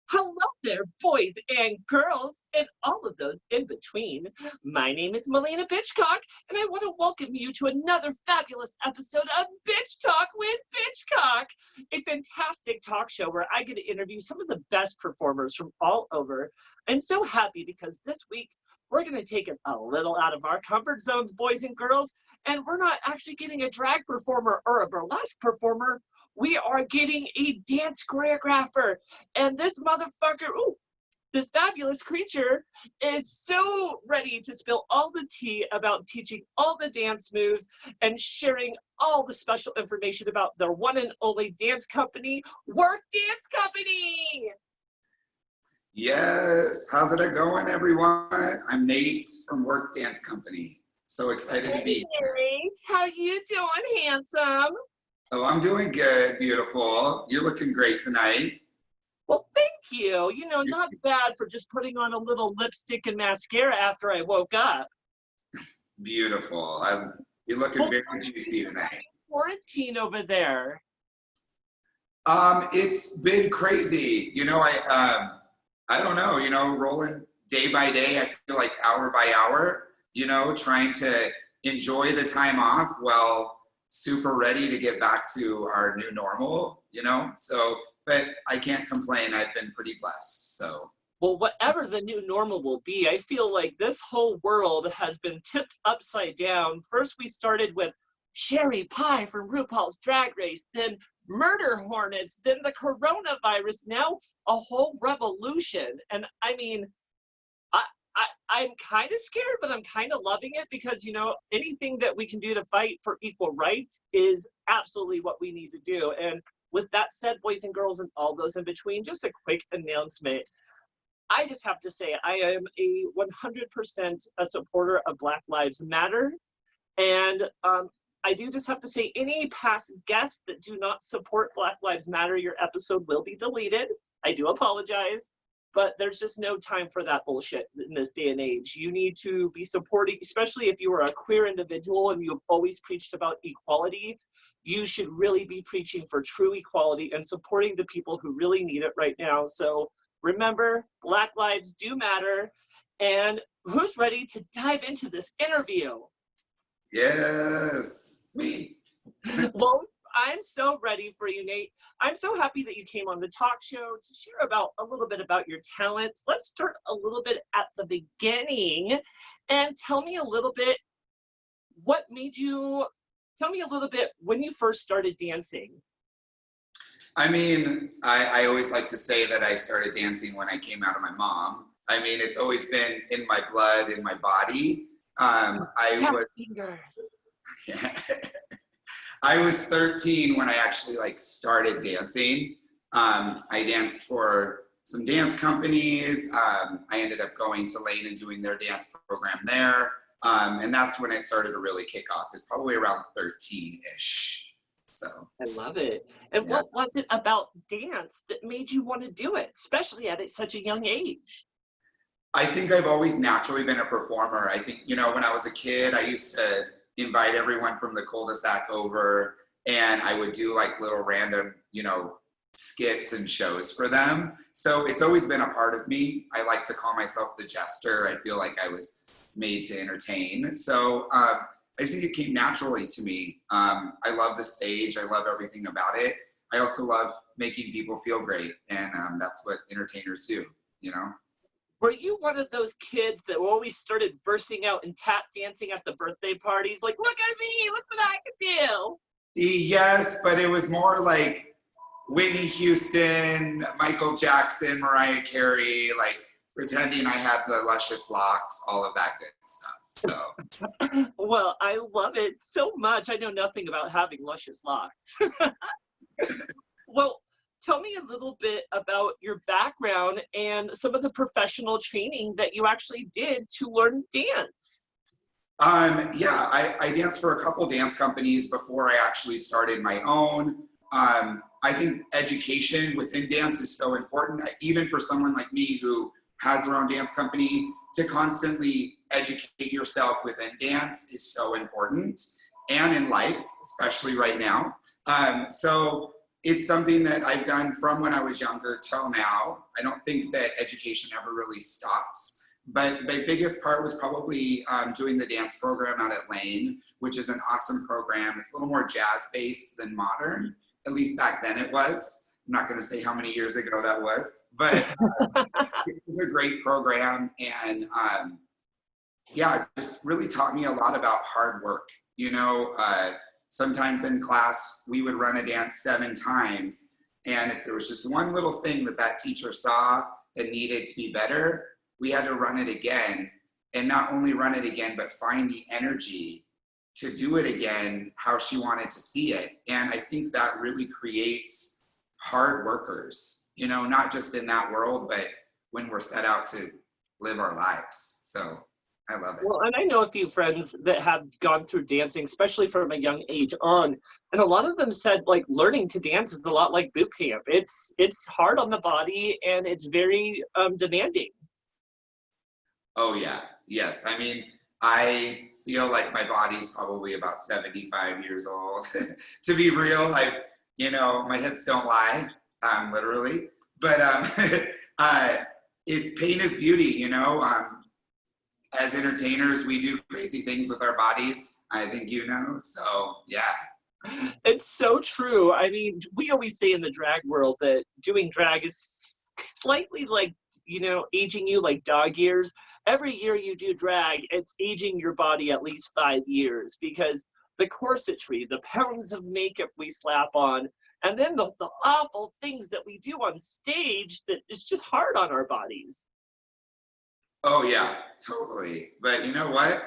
Hello there, boys and girls, and all of those in between. My name is Melina Bitchcock, and I want to welcome you to another fabulous episode of Bitch Talk with Bitchcock, a fantastic talk show where I get to interview some of the best performers from all over. I'm so happy because this week we're going to take it a little out of our comfort zones, boys and girls, and we're not actually getting a drag performer or a burlesque performer. We are getting a dance choreographer. And this motherfucker, this fabulous creature is so ready to spill all the tea about teaching all the dance moves and sharing all the special information about their one and only dance company, Work Dance Company. Yes, how's it going, everyone? I'm Nate from Work Dance Company. So excited to be here. Nate, how you doing, handsome? Oh, I'm doing good, beautiful. You're looking great tonight. Well, thank you. You know, not bad for just putting on a little lipstick and mascara after I woke up. Beautiful. You're looking very juicy tonight. Quarantine over there. It's been crazy. You know, I don't know, you know, rolling day by day. I feel like hour by hour, you know, trying to enjoy the time off while super ready to get back to our new normal, you know? So, but I can't complain. I've been pretty blessed, so. Well, whatever the new normal will be, I feel like this whole world has been tipped upside down. First, we started with Sherry Pie from RuPaul's Drag Race, then murder hornets, then the coronavirus, now a whole revolution. And I mean, I'm kind of scared, but I'm kind of loving it because, you know, anything that we can do to fight for equal rights is absolutely what we need to do. And with that said, boys and girls and all those in between, just a quick announcement. I just have to say I am a 100% a supporter of Black Lives Matter. And I do just have to say any past guests that do not support Black Lives Matter, your episode will be deleted. I do apologize. But there's just no time for that bullshit in this day and age. You need to be supporting, especially if you are a queer individual and you've always preached about equality, you should really be preaching for true equality and supporting the people who really need it right now. So remember, Black lives do matter. And who's ready to dive into this interview? Yes, me. Well, I'm so ready for you, Nate. I'm so happy that you came on the talk show to share about a little bit about your talents. Let's start a little bit at the beginning and tell me a little bit tell me a little bit when you first started dancing. I mean, I always like to say that I started dancing when I came out of my mom. I mean, it's always been in my blood, in my body. I was 13 when I actually started dancing. I danced for some dance companies. I ended up going to Lane and doing their dance program there. And that's when it started to really kick off. It's probably around 13-ish. So I love it. And yeah. What was it about dance that made you want to do it, especially at such a young age? I think I've always naturally been a performer. I think, you know, when I was a kid, I used to invite everyone from the cul-de-sac over and I would do like little random, you know, skits and shows for them. So it's always been a part of me. I like to call myself the jester. I feel like I was made to entertain. So I just think it came naturally to me. I love the stage. I love everything about it. I also love making people feel great. And that's what entertainers do, you know? Were you one of those kids that always started bursting out and tap dancing at the birthday parties? Like, look at me, look what I can do. Yes, but it was more like Whitney Houston, Michael Jackson, Mariah Carey, like pretending I had the luscious locks, all of that good stuff. So. Well, I love it so much. I know nothing about having luscious locks. Well, tell me a little bit about your background and some of the professional training that you actually did to learn dance. Yeah, I danced for a couple dance companies before I actually started my own. I think education within dance is so important, even for someone like me who has their own dance company, to constantly educate yourself within dance is so important, and in life, especially right now. So it's something that I've done from when I was younger till now. I don't think that education ever really stops. But my biggest part was probably doing the dance program out at Lane, which is an awesome program. It's a little more jazz-based than modern, at least back then it was. I'm not going to say how many years ago that was, but it was a great program. And yeah, it just really taught me a lot about hard work. You know, sometimes in class, we would run a dance 7 times. And if there was just one little thing that that teacher saw that needed to be better, we had to run it again. And not only run it again, but find the energy to do it again how she wanted to see it. And I think that really creates hard workers, you know, not just in that world, but when we're set out to live our lives. So I love it. Well, and I know a few friends that have gone through dancing, especially from a young age on, and a lot of them said like learning to dance is a lot like boot camp. It's hard on the body and it's very demanding. Oh yeah, yes. I mean, I feel like my body's probably about 75 years old. To be real, you know, my hips don't lie, literally. But it's pain is beauty, you know. As entertainers, we do crazy things with our bodies. I think you know. So yeah. It's so true. I mean, we always say in the drag world that doing drag is slightly like, you know, aging you like dog years. Every year you do drag, it's aging your body at least 5 years because the corsetry, the pounds of makeup we slap on, and then the awful things that we do on stage that is just hard on our bodies. Oh yeah, totally. But you know what?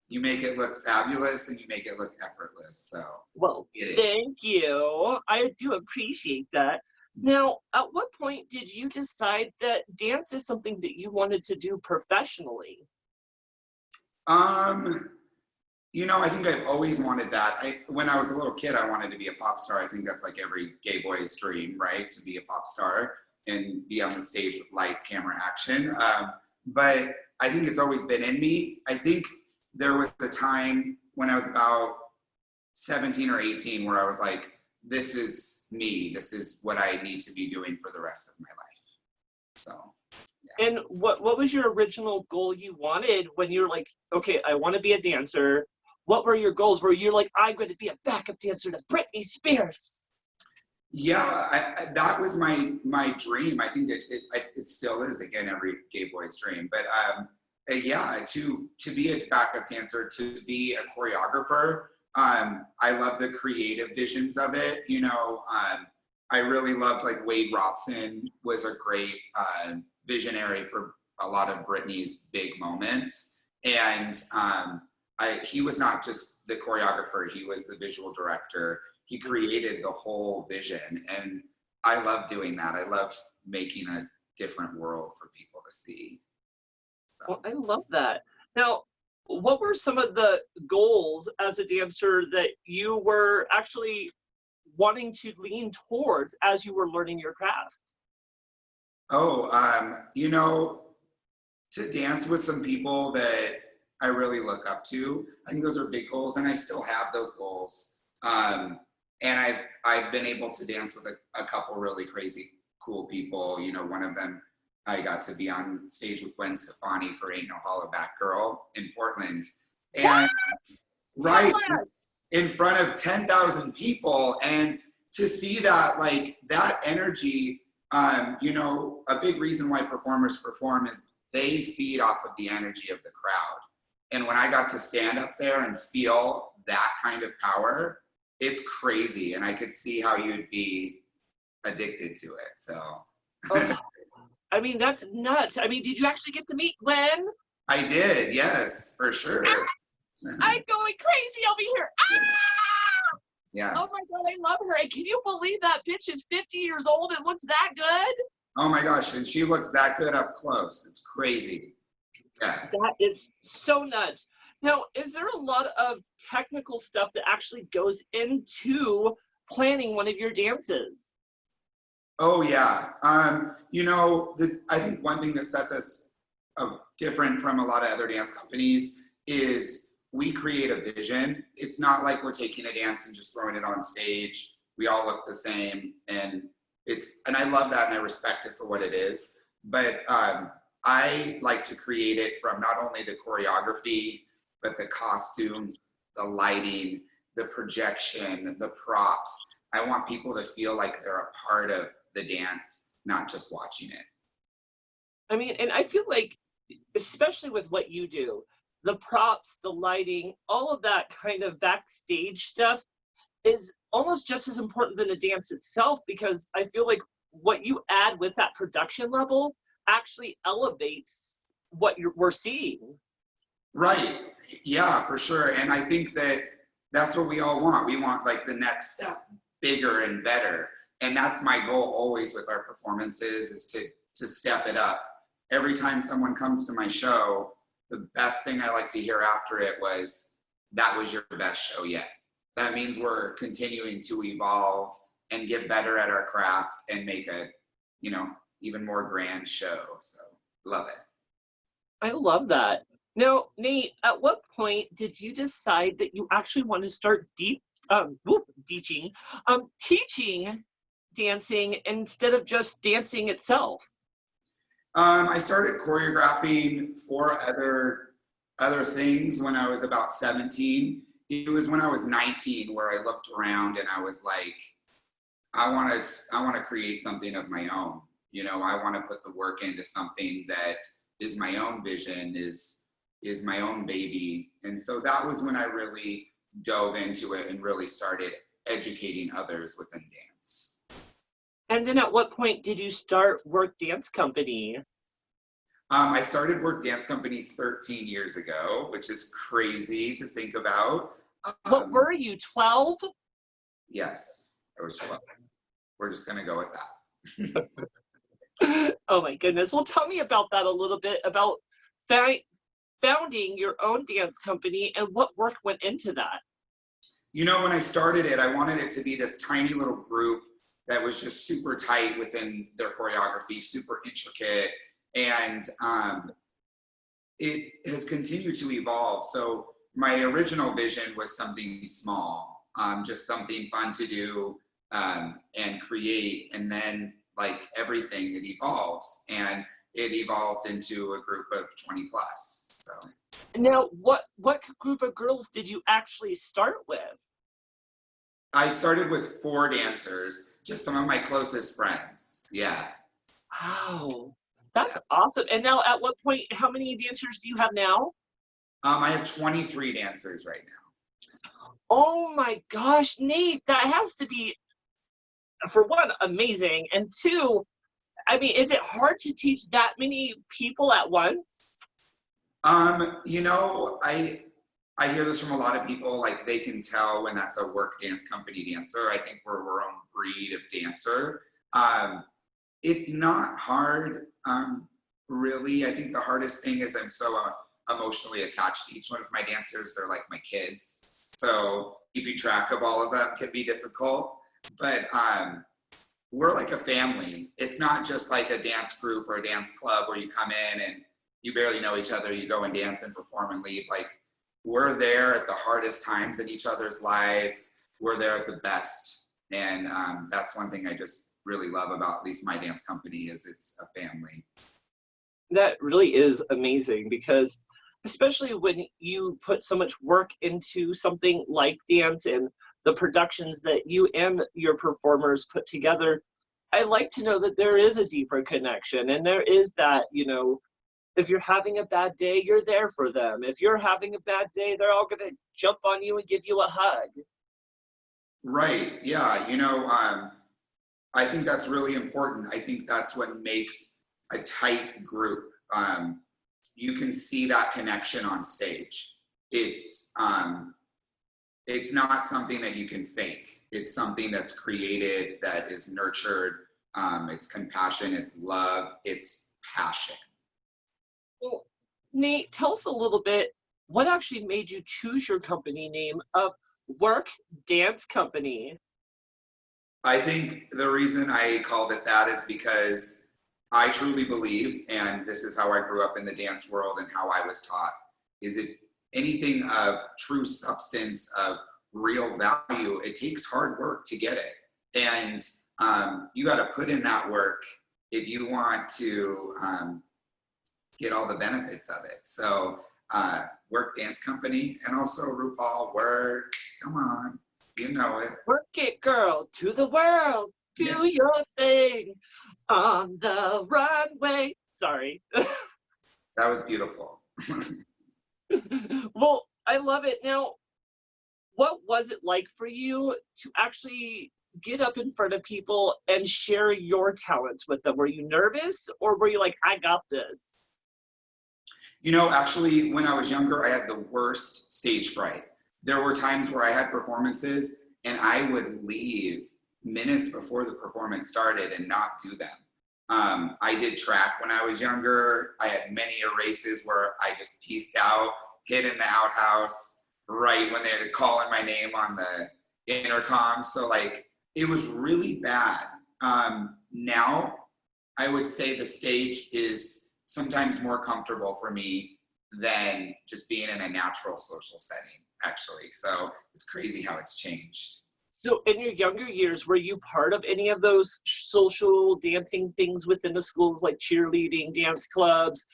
You make it look fabulous and you make it look effortless. So well, thank you. I do appreciate that. Now, at what point did you decide that dance is something that you wanted to do professionally? You know, I think I've always wanted that. When I was a little kid, I wanted to be a pop star. I think that's like every gay boy's dream, right? To be a pop star and be on the stage with lights, camera, action. But I think it's always been in me. I think there was a time when I was about 17 or 18 where I was like, this is me. This is what I need to be doing for the rest of my life. So, yeah. And what was your original goal you wanted when you were like, okay, I want to be a dancer? What were your goals? Were you like, I'm going to be a backup dancer to Britney Spears? Yeah, that was my dream. I think it still is, again, every gay boy's dream. But yeah, to be a backup dancer, to be a choreographer. I love the creative visions of it. You know, I really loved like Wade Robson was a great visionary for a lot of Britney's big moments. And he was not just the choreographer, he was the visual director. He created the whole vision. And I love doing that. I love making a different world for people to see. So. Well, I love that. Now, what were some of the goals as a dancer that you were actually wanting to lean towards as you were learning your craft? Oh, you know, to dance with some people that I really look up to. I think those are big goals, and I still have those goals. And I've been able to dance with a couple really crazy, cool people. You know, one of them, I got to be on stage with Gwen Stefani for Ain't No Hollaback Girl in Portland. And right in front of 10,000 people. And to see that, like, that energy, you know, a big reason why performers perform is they feed off of the energy of the crowd. And when I got to stand up there and feel that kind of power, it's crazy. And I could see how you'd be addicted to it, so. Oh, I mean, that's nuts. I mean, did you actually get to meet Gwen? I did, yes, for sure. I'm going crazy over here. Ah! Yeah. Oh my God, I love her. And can you believe that bitch is 50 years old and looks that good? Oh my gosh, and she looks that good up close. It's crazy. Yeah. That is so nuts. Now, is there a lot of technical stuff that actually goes into planning one of your dances? Oh yeah. You know, I think one thing that sets us different from a lot of other dance companies is we create a vision. It's not like we're taking a dance and just throwing it on stage. We all look the same, and I love that, and I respect it for what it is. But I like to create it from not only the choreography, but the costumes, the lighting, the projection, the props. I want people to feel like they're a part of the dance, not just watching it. I mean, and I feel like, especially with what you do, the props, the lighting, all of that kind of backstage stuff is almost just as important than the dance itself, because I feel like what you add with that production level actually elevates what we're seeing. Right. Yeah, for sure. And I think that's what we all want. We want like the next step, bigger and better. And that's my goal always with our performances, is to step it up. Every time someone comes to my show, the best thing I like to hear after it was, that was your best show yet. That means we're continuing to evolve and get better at our craft and make a, even more grand show. So love it. I love that. Now, Nate, at what point did you decide that you actually want to start teaching dancing instead of just dancing itself? I started choreographing for other things when I was about 17. It was when I was 19 where I looked around and I was like, I want to create something of my own. I want to put the work into something that is my own vision, is my own baby. And so that was when I really dove into it and really started educating others within dance. And then at what point did you start Work Dance Company? I started Work Dance Company 13 years ago, which is crazy to think about. What were you, 12? Yes, I was 12. We're just going to go with that. Oh my goodness. Well, tell me about that a little bit, about founding your own dance company and what work went into that. When I started it, I wanted it to be this tiny little group that was just super tight within their choreography, super intricate. And it has continued to evolve. So my original vision was something small, just something fun to do and create. And then, like everything, it evolves, and it evolved into a group of 20 plus. So now, what group of girls did you actually start with? I started with 4 dancers, just some of my closest friends. Yeah. Wow, that's awesome. And now, at what point, how many dancers do you have now? I have 23 dancers right now. Oh my gosh, Nate, that has to be, for one, amazing, and two, I mean, is it hard to teach that many people at once? I hear this from a lot of people, like they can tell when that's a work dance company dancer. I think we're our own breed of dancer. It's not hard, really. I think the hardest thing is I'm so emotionally attached to each one of my dancers. They're like my kids. So keeping track of all of them can be difficult. But we're like a family. It's not just like a dance group or a dance club where you come in and you barely know each other, you go and dance and perform and leave. Like, we're there at the hardest times in each other's lives. We're there at the best. And that's one thing I just really love about at least my dance company, is it's a family. That really is amazing, because especially when you put so much work into something like dance and the productions that you and your performers put together, I like to know that there is a deeper connection, and there is that, if you're having a bad day, you're there for them. If you're having a bad day, they're all going to jump on you and give you a hug. Right. Yeah. I think that's really important. I think that's what makes a tight group. You can see that connection on stage. It's not something that you can fake. It's something that's created, that is nurtured. It's compassion, it's love, it's passion. Well, Nate, tell us a little bit, what actually made you choose your company name of Work Dance Company? I think the reason I called it that is because I truly believe, and this is how I grew up in the dance world and how I was taught, is if anything of true substance, of real value, it takes hard work to get it. And you got to put in that work if you want to get all the benefits of it. So work dance company and also RuPaul work. Come on, you know it. Work it, girl, to the world. Do Yeah. your thing on the runway. Sorry. That was beautiful. Well, I love it. Now, what was it like for you to actually get up in front of people and share your talents with them? Were you nervous or were you like, I got this? You know, actually, when I was younger, I had the worst stage fright. There were times where I had performances and I would leave minutes before the performance started and not do them. I did track when I was younger. I had many races where I just pieced out, hid in the outhouse right when they were calling my name on the intercom. So like, it was really bad. Now, I would say the stage is sometimes more comfortable for me than just being in a natural social setting, actually. So it's crazy how it's changed. So in your younger years, were you part of any of those social dancing things within the schools, like cheerleading, dance clubs,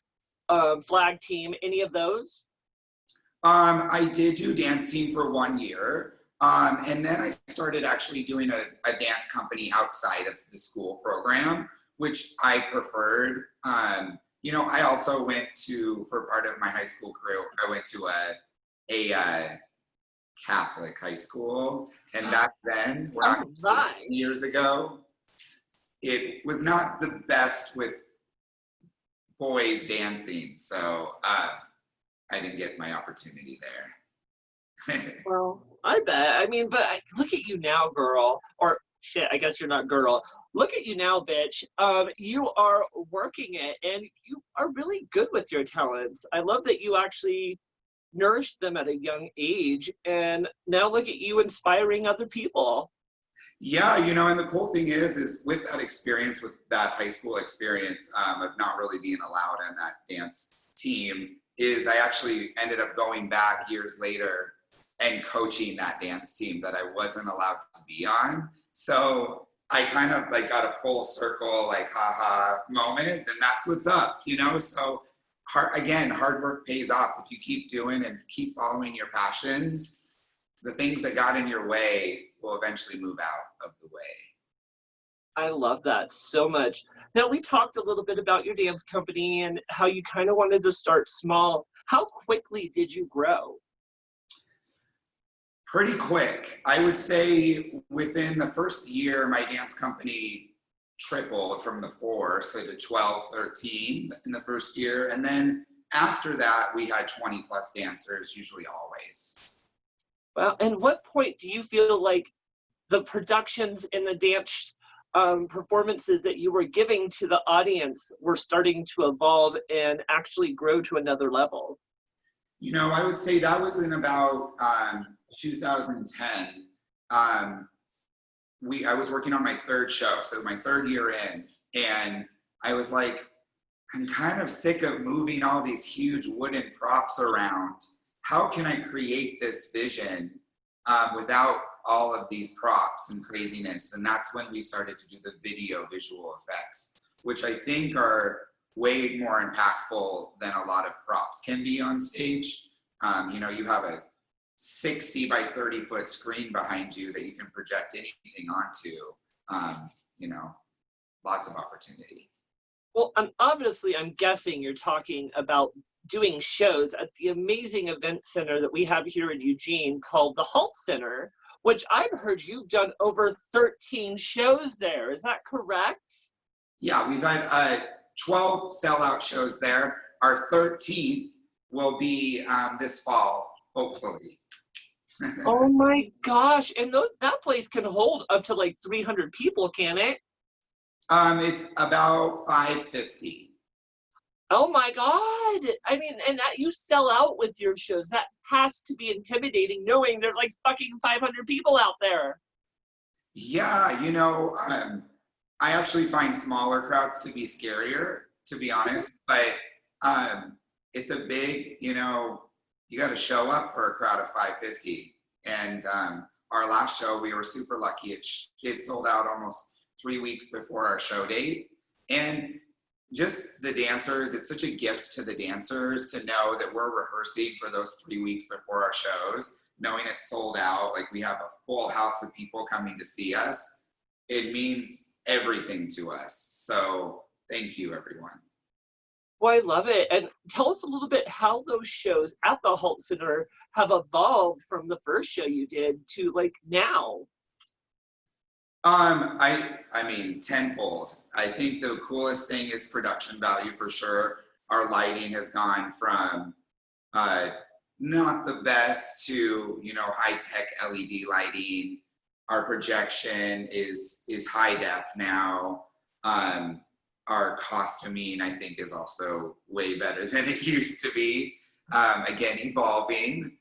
flag team, any of those? I did do dance team for 1 year. And then I started actually doing a dance company outside of the school program, which I preferred. You know, I also went to, for part of my high school career, I went to a Catholic high school. And back then, we're not years ago, it was not the best with boys dancing. So I didn't get my opportunity there. Well, I bet. I mean, but look at you now, girl. Or shit, I guess you're not girl. Look at you now, bitch. You are working it and you are really good with your talents. I love that you actually nourished them at a young age. And now look at you inspiring other people. Yeah, you know, and the cool thing is with that experience, with that high school experience of not really being allowed in that dance team, is I actually ended up going back years later and coaching that dance team that I wasn't allowed to be on. So I kind of like got a full circle, like, haha moment, and that's what's up, you know? So hard work pays off. If you keep doing and keep following your passions, the things that got in your way will eventually move out of the way. I love that so much. Now, we talked a little bit about your dance company and how you kind of wanted to start small. How quickly did you grow? Pretty quick. I would say within the first year, my dance company tripled from the 4, so to 12, 13 in the first year. And then after that, we had 20 plus dancers, usually always. Well, and what point do you feel like the productions in the dance performances that you were giving to the audience were starting to evolve and actually grow to another level? You know, I would say that was in about 2010. I was working on my 3rd show, so my 3rd year in, and I was like, I'm kind of sick of moving all these huge wooden props around. How can I create this vision without all of these props and craziness? And that's when we started to do the video visual effects, which I think are way more impactful than a lot of props can be on stage. You know, you have a 60 by 30 foot screen behind you that you can project anything onto. You know, lots of opportunity. Well, I'm guessing you're talking about doing shows at the amazing event center that we have here in Eugene called the Hult Center, which I've heard you've done over 13 shows there. Is that correct? Yeah, we've had 12 sellout shows there. Our 13th will be this fall, hopefully. Oh my gosh. And that place can hold up to like 300 people, can it? It's about 550. Oh my God. I mean, and that you sell out with your shows. That has to be intimidating knowing there's like fucking 500 people out there. Yeah, you know, I actually find smaller crowds to be scarier, to be honest. But it's a big, you know, you got to show up for a crowd of 550. And our last show, we were super lucky. It sold out almost 3 weeks before our show date. And just the dancers, it's such a gift to the dancers to know that we're rehearsing for those 3 weeks before our shows, knowing it's sold out, like we have a full house of people coming to see us. It means everything to us. So thank you, everyone. Well, I love it. And tell us a little bit how those shows at the Hult Center have evolved from the first show you did to like now. I mean, tenfold. I think the coolest thing is production value for sure. Our lighting has gone from not the best to, you know, high-tech LED lighting. Our projection is high def now. Our costuming, I think, is also way better than it used to be. Again, evolving.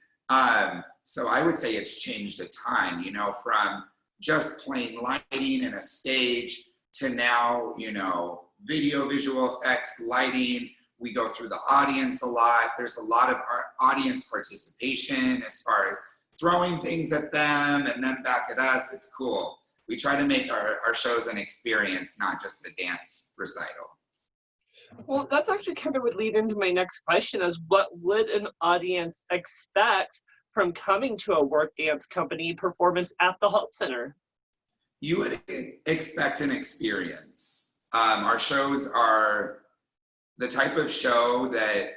So I would say it's changed a ton, you know, from just plain lighting and a stage to now, you know, visual effects, lighting. We go through the audience a lot. There's a lot of our audience participation as far as throwing things at them and then back at us. It's cool. We try to make our shows an experience, not just a dance recital. Well, that's actually kind of would lead into my next question is what would an audience expect from coming to a work dance company performance at the Hult Center? You would expect an experience. Our shows are the type of show that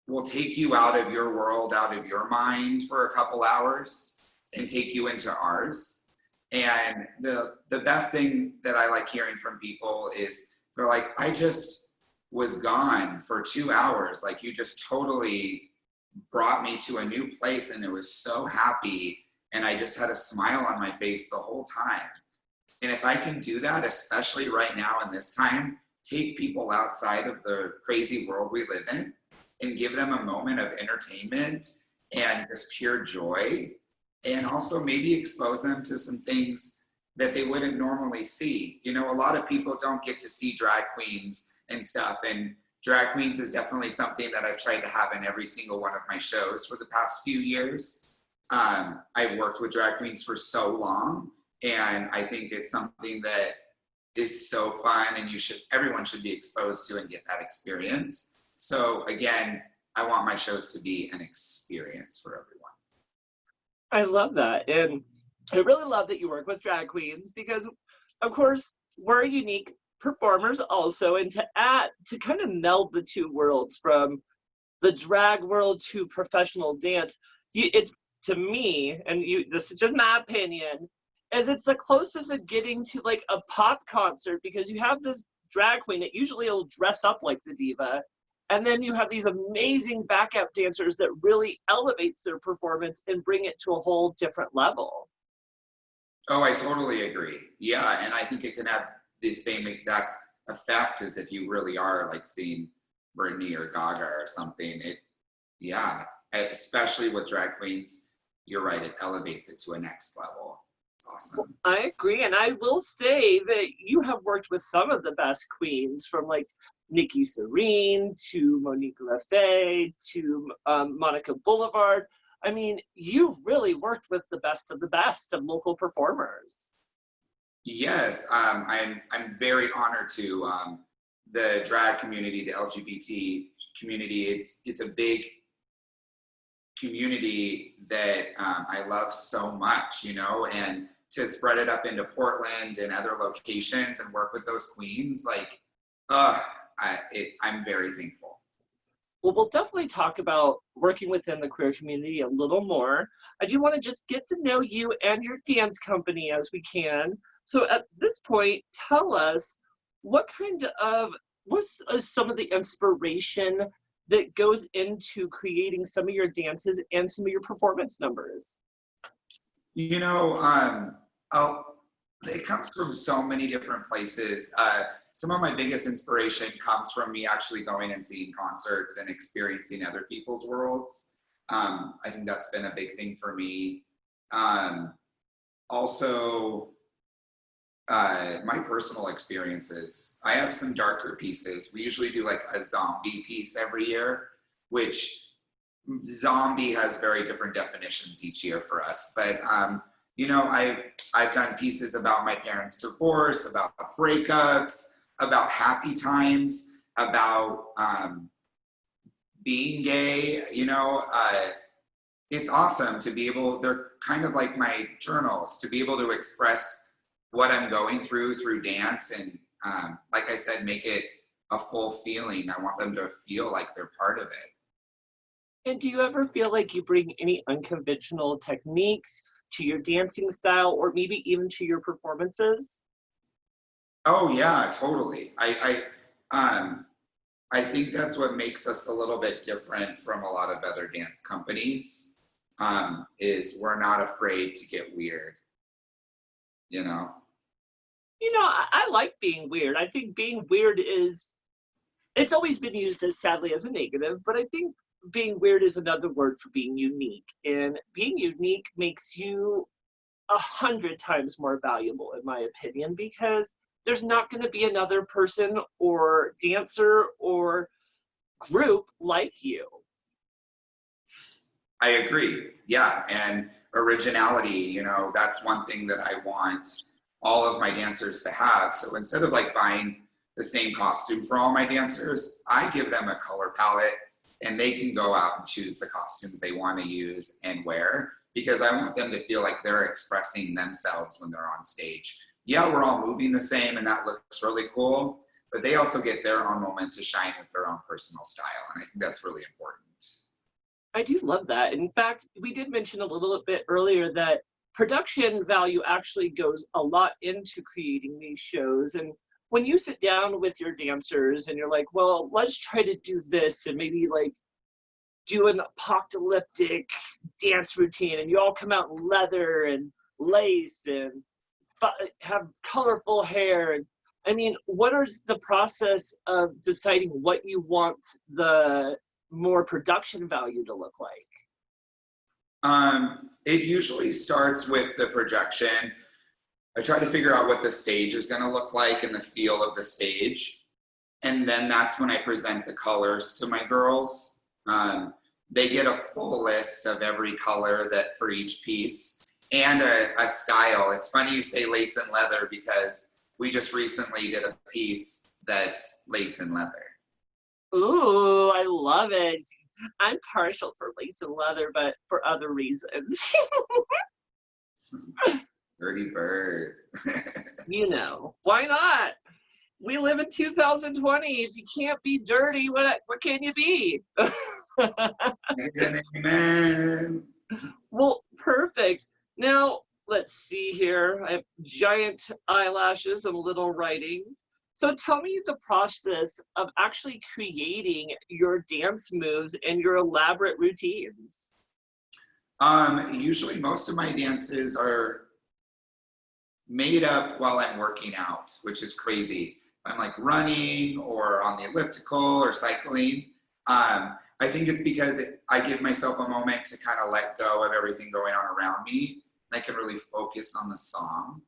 will take you out of your world, out of your mind for a couple hours and take you into ours. And the best thing that I like hearing from people is they're like, I just was gone for 2 hours. Like you just totally brought me to a new place and it was so happy. And I just had a smile on my face the whole time. And if I can do that, especially right now in this time, take people outside of the crazy world we live in and give them a moment of entertainment and just pure joy. And also maybe expose them to some things that they wouldn't normally see. You know, a lot of people don't get to see drag queens and stuff. And drag queens is definitely something that I've tried to have in every single one of my shows for the past few years. I've worked with drag queens for so long, and I think it's something that is so fun and everyone should be exposed to and get that experience. So again, I want my shows to be an experience for everyone. I love that. And I really love that you work with drag queens because, of course, we're unique performers also. And to kind of meld the two worlds from the drag world to professional dance, it's to me, and this is just my opinion, is it's the closest of getting to like a pop concert because you have this drag queen that usually will dress up like the diva. And then you have these amazing backup dancers that really elevates their performance and bring it to a whole different level. Oh, I totally agree. Yeah, and I think it can have the same exact effect as if you really are like seeing Britney or Gaga or something. Especially with drag queens, you're right, it elevates it to a next level. It's awesome. I agree, and I will say that you have worked with some of the best queens from like Nikki Serene to Monique Lefay to Monica Boulevard. I mean, you've really worked with the best of local performers. Yes, I'm very honored to. The drag community, the LGBT community, it's a big community that I love so much, you know, and to spread it up into Portland and other locations and work with those queens, like, I'm very thankful. Well, we'll definitely talk about working within the queer community a little more. I do want to just get to know you and your dance company as we can. So at this point, tell us what's some of the inspiration that goes into creating some of your dances and some of your performance numbers? You know, it comes from so many different places. Some of my biggest inspiration comes from me actually going and seeing concerts and experiencing other people's worlds. I think that's been a big thing for me. Also, my personal experiences. I have some darker pieces. We usually do like a zombie piece every year, which zombie has very different definitions each year for us. But You know, I've done pieces about my parents' divorce, about breakups, about happy times, about being gay. You know, it's awesome to be able. They're kind of like my journals, to be able to express what I'm going through dance, and like I said, make it a full feeling. I want them to feel like they're part of it. And do you ever feel like you bring any unconventional techniques to your dancing style or maybe even to your performances? Oh yeah, totally. I think that's what makes us a little bit different from a lot of other dance companies. Is we're not afraid to get weird. You know. You know, I like being weird. I think being weird is, it's always been used as sadly as a negative, but I think being weird is another word for being unique. And being unique makes you 100 times more valuable, in my opinion, because there's not going to be another person or dancer or group like you. I agree. Yeah, and originality. You know, that's one thing that I want all of my dancers to have. So instead of like buying the same costume for all my dancers, I give them a color palette and they can go out and choose the costumes they want to use and wear, because I want them to feel like they're expressing themselves when they're on stage. Yeah, we're all moving the same and that looks really cool, but they also get their own moment to shine with their own personal style. And I think that's really important. I do love that. In fact, we did mention a little bit earlier that production value actually goes a lot into creating these shows. And when you sit down with your dancers and you're like, well, let's try to do this and maybe like do an apocalyptic dance routine, and you all come out in leather and lace and have colorful hair. And I mean, what is the process of deciding what you want the more production value to look like? It usually starts with the projection. I try to figure out what the stage is going to look like and the feel of the stage. And then that's when I present the colors to my girls. They get a full list of every color that for each piece and a style. It's funny you say lace and leather, because we just recently did a piece that's lace and leather. Ooh, I love it. I'm partial for lace and leather, but for other reasons. Dirty bird. You know, why not? We live in 2020. If you can't be dirty, what can you be? Amen. Well, perfect. Now, let's see here. I have giant eyelashes and little writings. So tell me the process of actually creating your dance moves and your elaborate routines. Usually most of my dances are made up while I'm working out, which is crazy. I'm like running or on the elliptical or cycling. I think it's because I give myself a moment to kind of let go of everything going on around me. And I can really focus on the song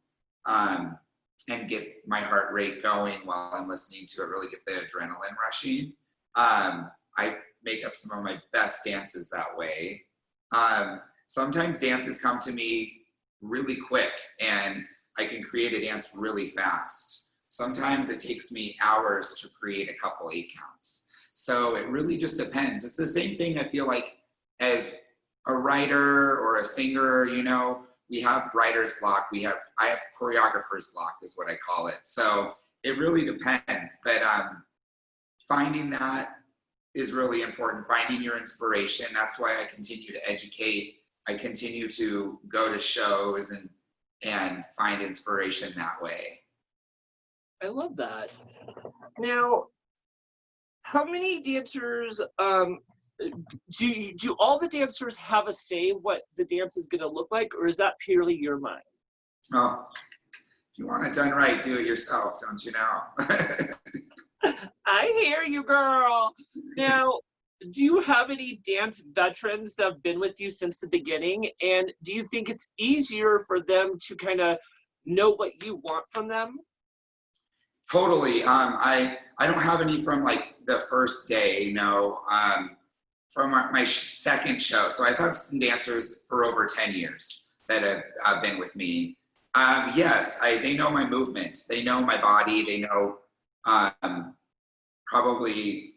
and get my heart rate going while I'm listening to it, really get the adrenaline rushing. I make up some of my best dances that way. Sometimes dances come to me really quick and I can create a dance really fast. Sometimes it takes me hours to create a couple 8 counts. So it really just depends. It's the same thing I feel like as a writer or a singer. You know, we have writer's block. I have choreographer's block is what I call it. So it really depends. But finding that is really important. Finding your inspiration. That's why I continue to educate. I continue to go to shows and find inspiration that way. I love that. Now, how many dancers do all the dancers have a say what the dance is going to look like, or is that purely your mind? Oh, if you want it done right, do it yourself, don't you know? I hear you, girl. Now, do you have any dance veterans that have been with you since the beginning? And do you think it's easier for them to kind of know what you want from them? Totally. I don't have any from like the first day, no. From my second show. So I've had some dancers for over 10 years. that have been with me. Yes, they know my movement. They know my body. They know probably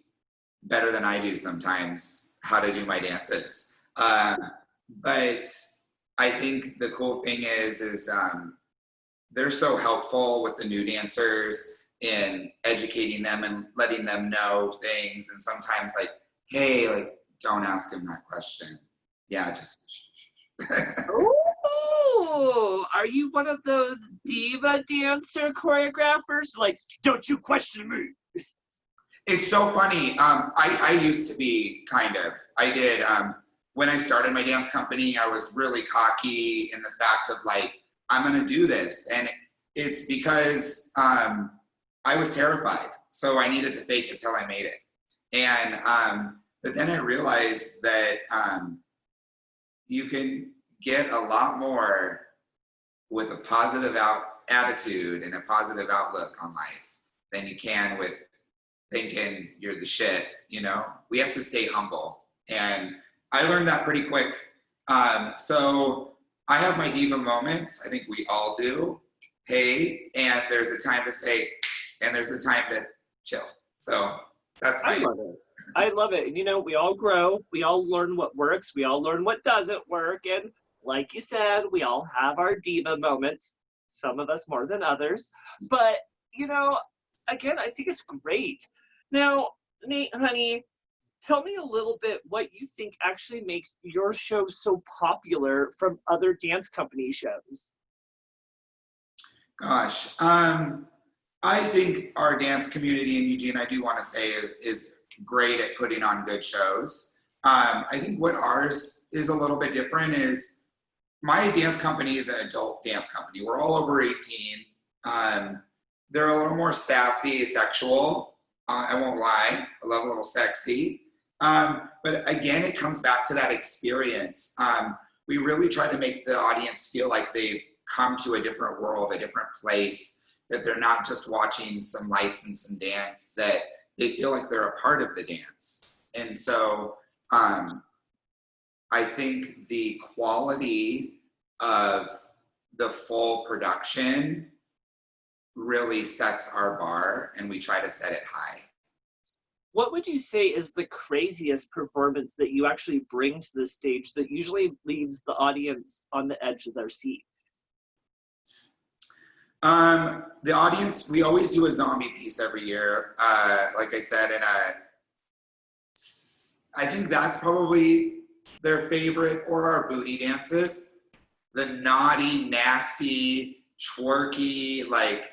better than I do sometimes how to do my dances. But I think the cool thing is they're so helpful with the new dancers in educating them and letting them know things. And sometimes like, hey, like, don't ask him that question. Yeah, just. Oh, are you one of those diva dancer choreographers? Like, don't you question me. It's so funny. I used to be kind of. I did. When I started my dance company, I was really cocky in the fact of like, I'm going to do this. And it's because I was terrified. So I needed to fake it till I made it. And, but then I realized that you can get a lot more with a positive attitude and a positive outlook on life than you can with thinking you're the shit, you know? We have to stay humble. And I learned that pretty quick. So I have my diva moments. I think we all do. Hey, and there's a time to say, and there's a time to chill. So that's I great. love it. I love it. And you know, we all grow. We all learn what works. We all learn what doesn't work. And like you said, we all have our diva moments. Some of us more than others. But, you know, again, I think it's great. Now, Nate, honey, tell me a little bit what you think actually makes your show so popular from other dance company shows. Gosh, I think our dance community in Eugene, I do want to say, is great at putting on good shows. I think what ours is a little bit different is my dance company is an adult dance company. We're all over 18. They're a little more sassy, sexual. I won't lie. I love a little sexy. But again, it comes back to that experience. We really try to make the audience feel like they've come to a different world, a different place, that they're not just watching some lights and some dance, that they feel like they're a part of the dance. And so I think the quality of the full production really sets our bar, and we try to set it high. What would you say is the craziest performance that you actually bring to the stage that usually leaves the audience on the edge of their seats? The audience, we always do a zombie piece every year. Like I said, and I think that's probably their favorite, or our booty dances. The naughty, nasty, twerky, like,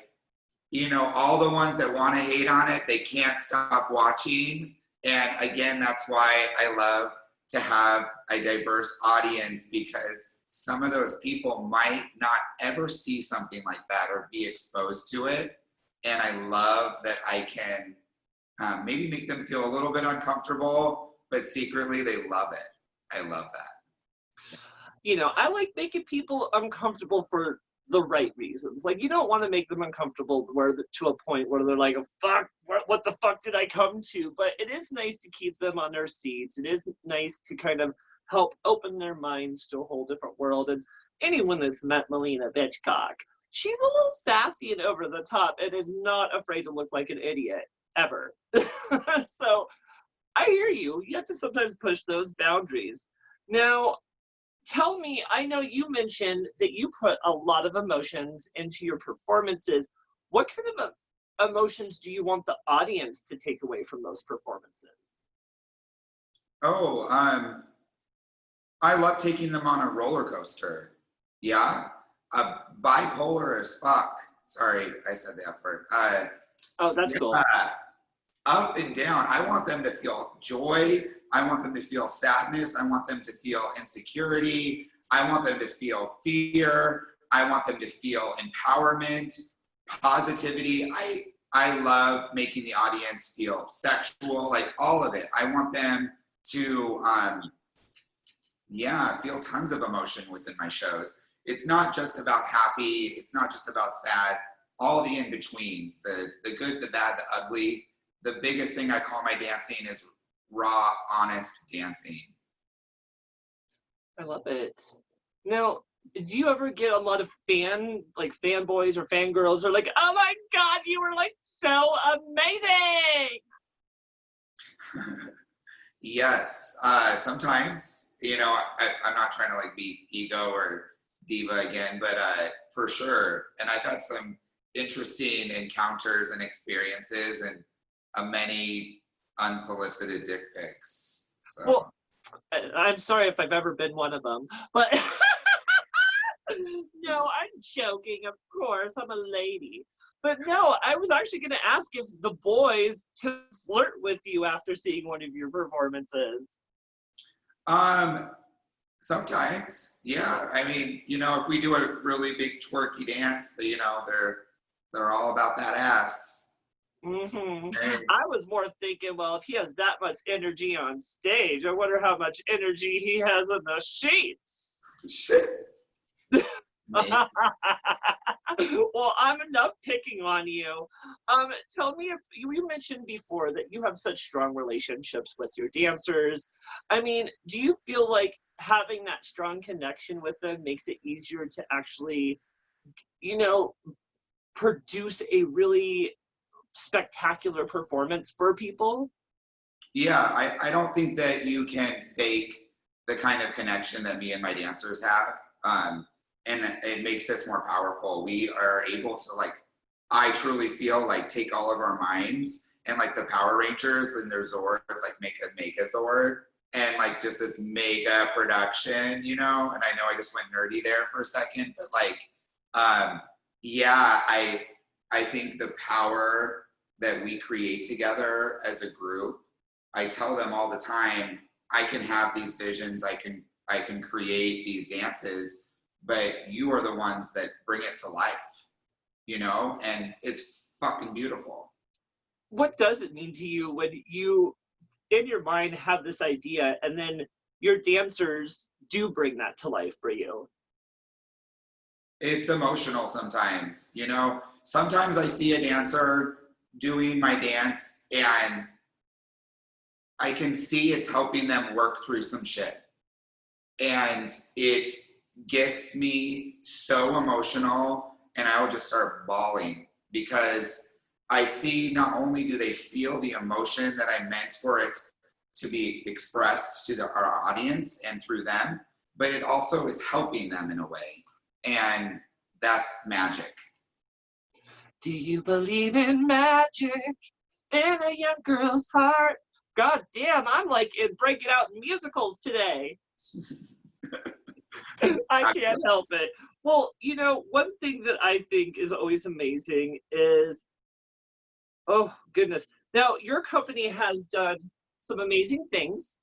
you know, all the ones that want to hate on it, they can't stop watching. And again, that's why I love to have a diverse audience, because some of those people might not ever see something like that or be exposed to it. And I love that I can maybe make them feel a little bit uncomfortable, but secretly they love it. I love that. You know, I like making people uncomfortable for the right reasons. Like, you don't want to make them uncomfortable to a point where they're like, oh, fuck, what the fuck did I come to? But it is nice to keep them on their seats. It is nice to kind of help open their minds to a whole different world. And anyone that's met Melina Bitchcock, she's a little sassy and over the top and is not afraid to look like an idiot, ever. So I hear you. You have to sometimes push those boundaries. Now, tell me, I know you mentioned that you put a lot of emotions into your performances. What kind of emotions do you want the audience to take away from those performances? Oh, I love taking them on a roller coaster. Yeah, bipolar as fuck. Sorry, I said the F word. Oh, that's cool. Up and down. I want them to feel joy. I want them to feel sadness. I want them to feel insecurity. I want them to feel fear. I want them to feel empowerment, positivity. I love making the audience feel sexual, like all of it. I want them to, feel tons of emotion within my shows. It's not just about happy. It's not just about sad. All the in-betweens, the good, the bad, the ugly. The biggest thing I call my dancing is raw, honest dancing. I love it. Now, do you ever get a lot of fanboys or fangirls are like, oh my God, you were like so amazing? Yes, sometimes, I'm not trying to like be ego or diva again, but for sure. And I've had some interesting encounters and experiences and many unsolicited dick pics. So, Well, I'm sorry if I've ever been one of them, but no, I'm joking, of course. I'm a lady. But no, I was actually going to ask if the boys to flirt with you after seeing one of your performances. um, sometimes, yeah. I mean, if we do a really big twerky dance, they're all about that ass. Hmm. Hey. I was more thinking, well, if he has that much energy on stage, I wonder how much energy he has in the sheets. Shit. Well, I'm enough picking on you. Tell me, if you mentioned before that you have such strong relationships with your dancers. I mean, do you feel like having that strong connection with them makes it easier to actually, you know, produce a really spectacular performance for people? Yeah, I don't think that you can fake the kind of connection that me and my dancers have. And it makes us more powerful. We are able to I truly feel like take all of our minds and like the Power Rangers and their Zords, like make a Megazord and like just this mega production, and I know I just went nerdy there for a second, but yeah, I think the power that we create together as a group, I tell them all the time, I can have these visions, I can create these dances, but you are the ones that bring it to life, and it's fucking beautiful. What does it mean to you when you, in your mind, have this idea and then your dancers do bring that to life for you? It's emotional sometimes, Sometimes I see a dancer doing my dance and I can see it's helping them work through some shit. And it gets me so emotional and I will just start bawling because I see not only do they feel the emotion that I meant for it to be expressed to our audience and through them, but it also is helping them in a way. And that's magic. Do you believe in magic in a young girl's heart? God damn, I'm like in breaking out in musicals today. I can't help it. Well, one thing that I think is always amazing is, oh goodness. Now, your company has done some amazing things.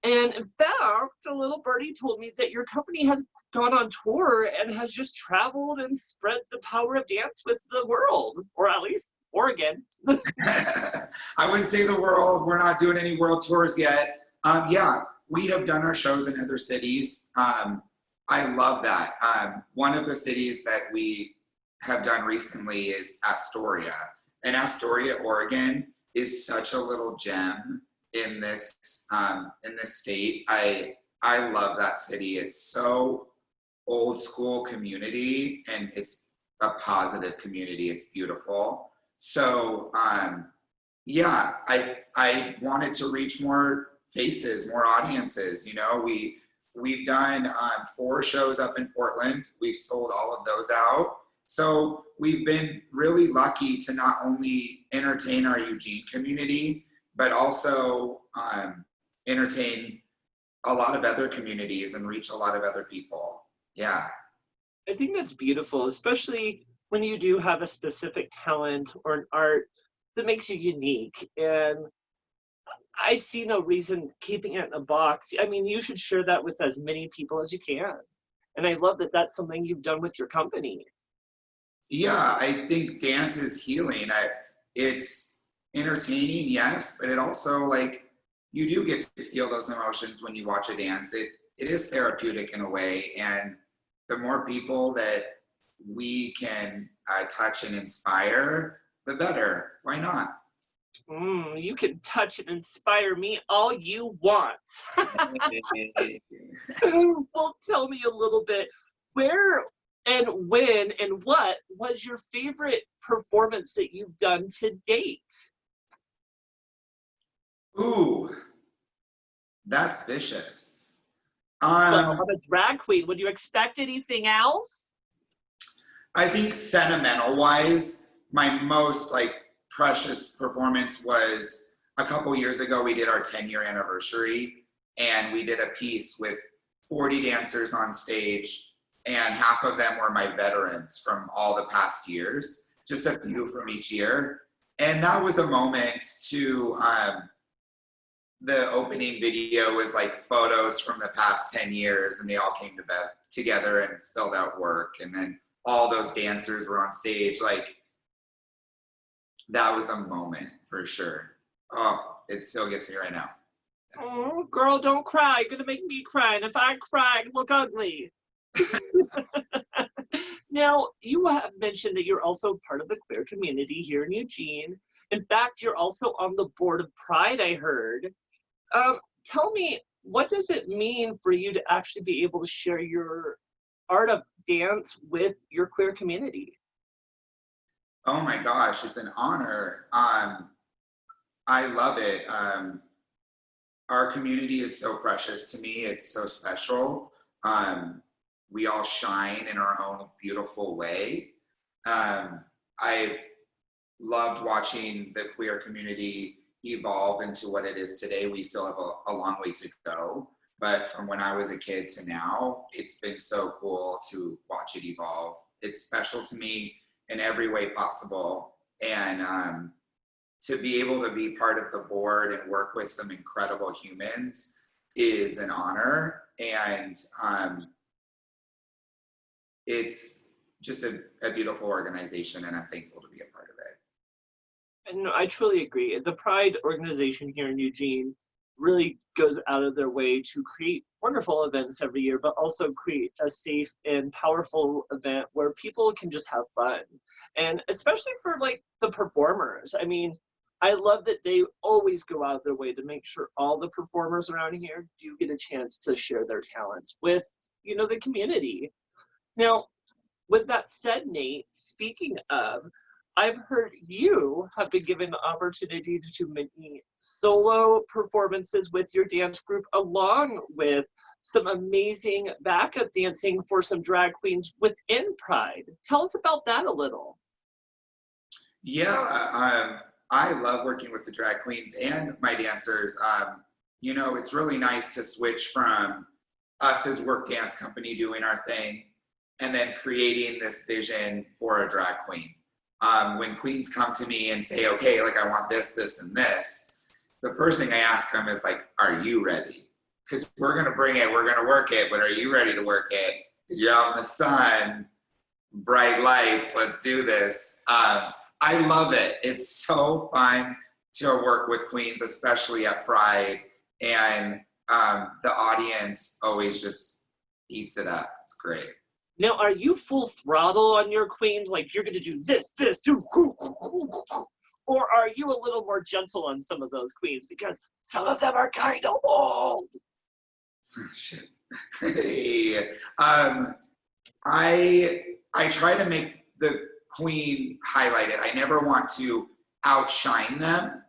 And in fact, a little birdie told me that your company has gone on tour and has just traveled and spread the power of dance with the world, or at least Oregon. I wouldn't say the world. We're not doing any world tours yet. Yeah, we have done our shows in other cities. I love that. One of the cities that we have done recently is Astoria. And Astoria, Oregon is such a little gem in this state. I love that city. It's so old school community and it's a positive community. It's beautiful. So yeah, I wanted to reach more faces, more audiences. We've done 4 shows up in Portland. We've sold all of those out. So we've been really lucky to not only entertain our Eugene community, but also entertain a lot of other communities and reach a lot of other people. Yeah. I think that's beautiful, especially when you do have a specific talent or an art that makes you unique. And I see no reason keeping it in a box. I mean, you should share that with as many people as you can. And I love that that's something you've done with your company. Yeah, I think dance is healing. It's entertaining, yes, but it also you do get to feel those emotions when you watch a dance. It is therapeutic in a way, and the more people that we can touch and inspire, the better. Why not? You can touch and inspire me all you want. Well, tell me a little bit. Where and when and what was your favorite performance that you've done to date? Ooh, that's vicious. Well, Um, I'm a drag queen. Would you expect anything else? I think sentimental wise, my most like precious performance was a couple years ago. We did our 10-year anniversary and we did a piece with 40 dancers on stage, and half of them were my veterans from all the past years, just a few from each year. And that was a moment to, the opening video was like photos from the past 10 years, and they all came together and spelled out work. And then all those dancers were on stage. Like, that was a moment for sure. Oh, it still gets me right now. Oh, girl, don't cry. You're gonna make me cry. And if I cry, I look ugly. Now, you have mentioned that you're also part of the queer community here in Eugene. In fact, you're also on the board of Pride, I heard. Tell me, what does it mean for you to actually be able to share your art of dance with your queer community? Oh my gosh, it's an honor. I love it. Our community is so precious to me. It's so special. We all shine in our own beautiful way. I've loved watching the queer community evolve into what it is today. We still have a long way to go, but from when I was a kid to now, it's been so cool to watch it evolve. It's special to me in every way possible. And to be able to be part of the board and work with some incredible humans is an honor. And it's just a beautiful organization, and I'm thankful to be a part of it. And I truly agree. The Pride organization here in Eugene really goes out of their way to create wonderful events every year, but also create a safe and powerful event where people can just have fun. And especially for like the performers. I mean, I love that they always go out of their way to make sure all the performers around here do get a chance to share their talents with, you know, the community. Now, with that said, Nate, speaking of, I've heard you have been given the opportunity to do many solo performances with your dance group, along with some amazing backup dancing for some drag queens within Pride. Tell us about that a little. Yeah, I love working with the drag queens and my dancers. You know, it's really nice to switch from us as work dance company doing our thing and then creating this vision for a drag queen. When queens come to me and say, okay, like I want this, this, and this, the first thing I ask them is like, are you ready? Because we're gonna bring it, we're gonna work it, but are you ready to work it? Because you're out in the sun, bright lights, let's do this. I love it. It's so fun to work with queens, especially at Pride. And the audience always just eats it up. It's great. Now, are you full throttle on your queens? Like you're going to do this, do, or are you a little more gentle on some of those queens? Because some of them are kind of old. Shit. Hey. I try to make the queen highlighted. I never want to outshine them.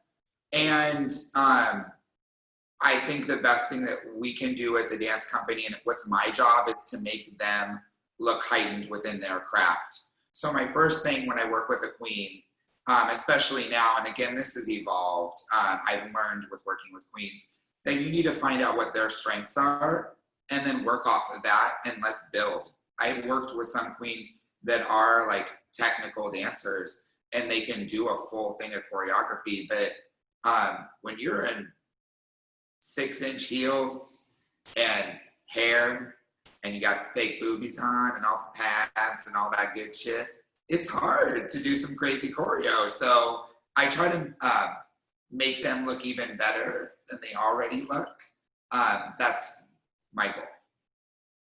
And I think the best thing that we can do as a dance company, and what's my job, is to make them look heightened within their craft. So my first thing when I work with a queen, especially now, and again, this has evolved, I've learned with working with queens, that you need to find out what their strengths are and then work off of that, and let's build. I've worked with some queens that are like technical dancers and they can do a full thing of choreography, but when you're in 6-inch heels and hair and you got fake boobies on and all the pads and all that good shit, it's hard to do some crazy choreo. So I try to make them look even better than they already look. That's my goal.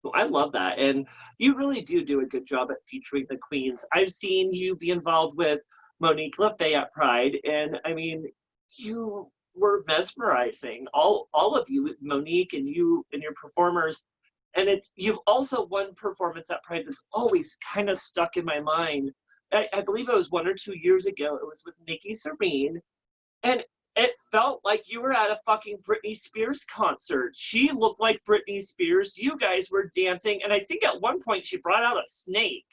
Well, I love that. And you really do a good job at featuring the queens. I've seen you be involved with Monique LaFay at Pride. And I mean, you were mesmerizing. All of you, Monique and you and your performers, And you've also won performance at Pride that's always kind of stuck in my mind. I believe it was 1 or 2 years ago. It was with Nikki Serene, and it felt like you were at a fucking Britney Spears concert. She looked like Britney Spears. You guys were dancing, and I think at one point she brought out a snake.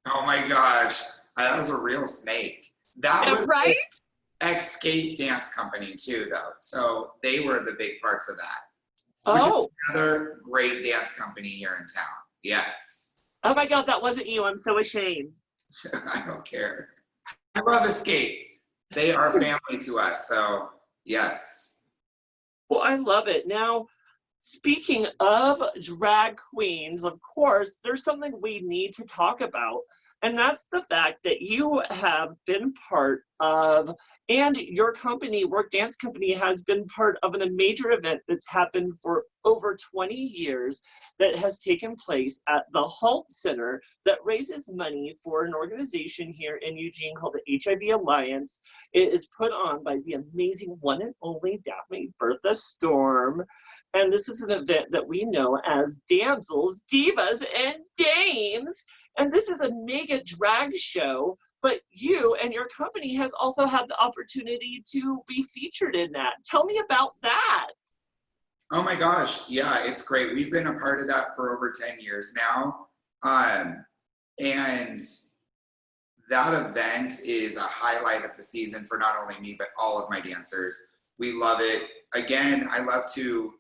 Oh my gosh, that was a real snake. That was right? Escape Dance Company too, though. So they were the big parts of that. Which is another great dance company here in town. Yes. Oh my God, that wasn't you. I'm so ashamed. I don't care. I love Escape. They are family to us, so yes. Well, I love it. Now, speaking of drag queens, of course, there's something we need to talk about. And that's the fact that you have been part of, and your company, Work Dance Company, has been part of a major event that's happened for over 20 years that has taken place at the Hult Center that raises money for an organization here in Eugene called the HIV Alliance. It is put on by the amazing one and only Daphne Bertha Storm. And this is an event that we know as Damsels, Divas, and Dames. And this is a mega drag show, but you and your company has also had the opportunity to be featured in that. Tell me about that. Oh my gosh, yeah, it's great. We've been a part of that for over 10 years now. And that event is a highlight of the season for not only me, but all of my dancers. We love it. Again, I love to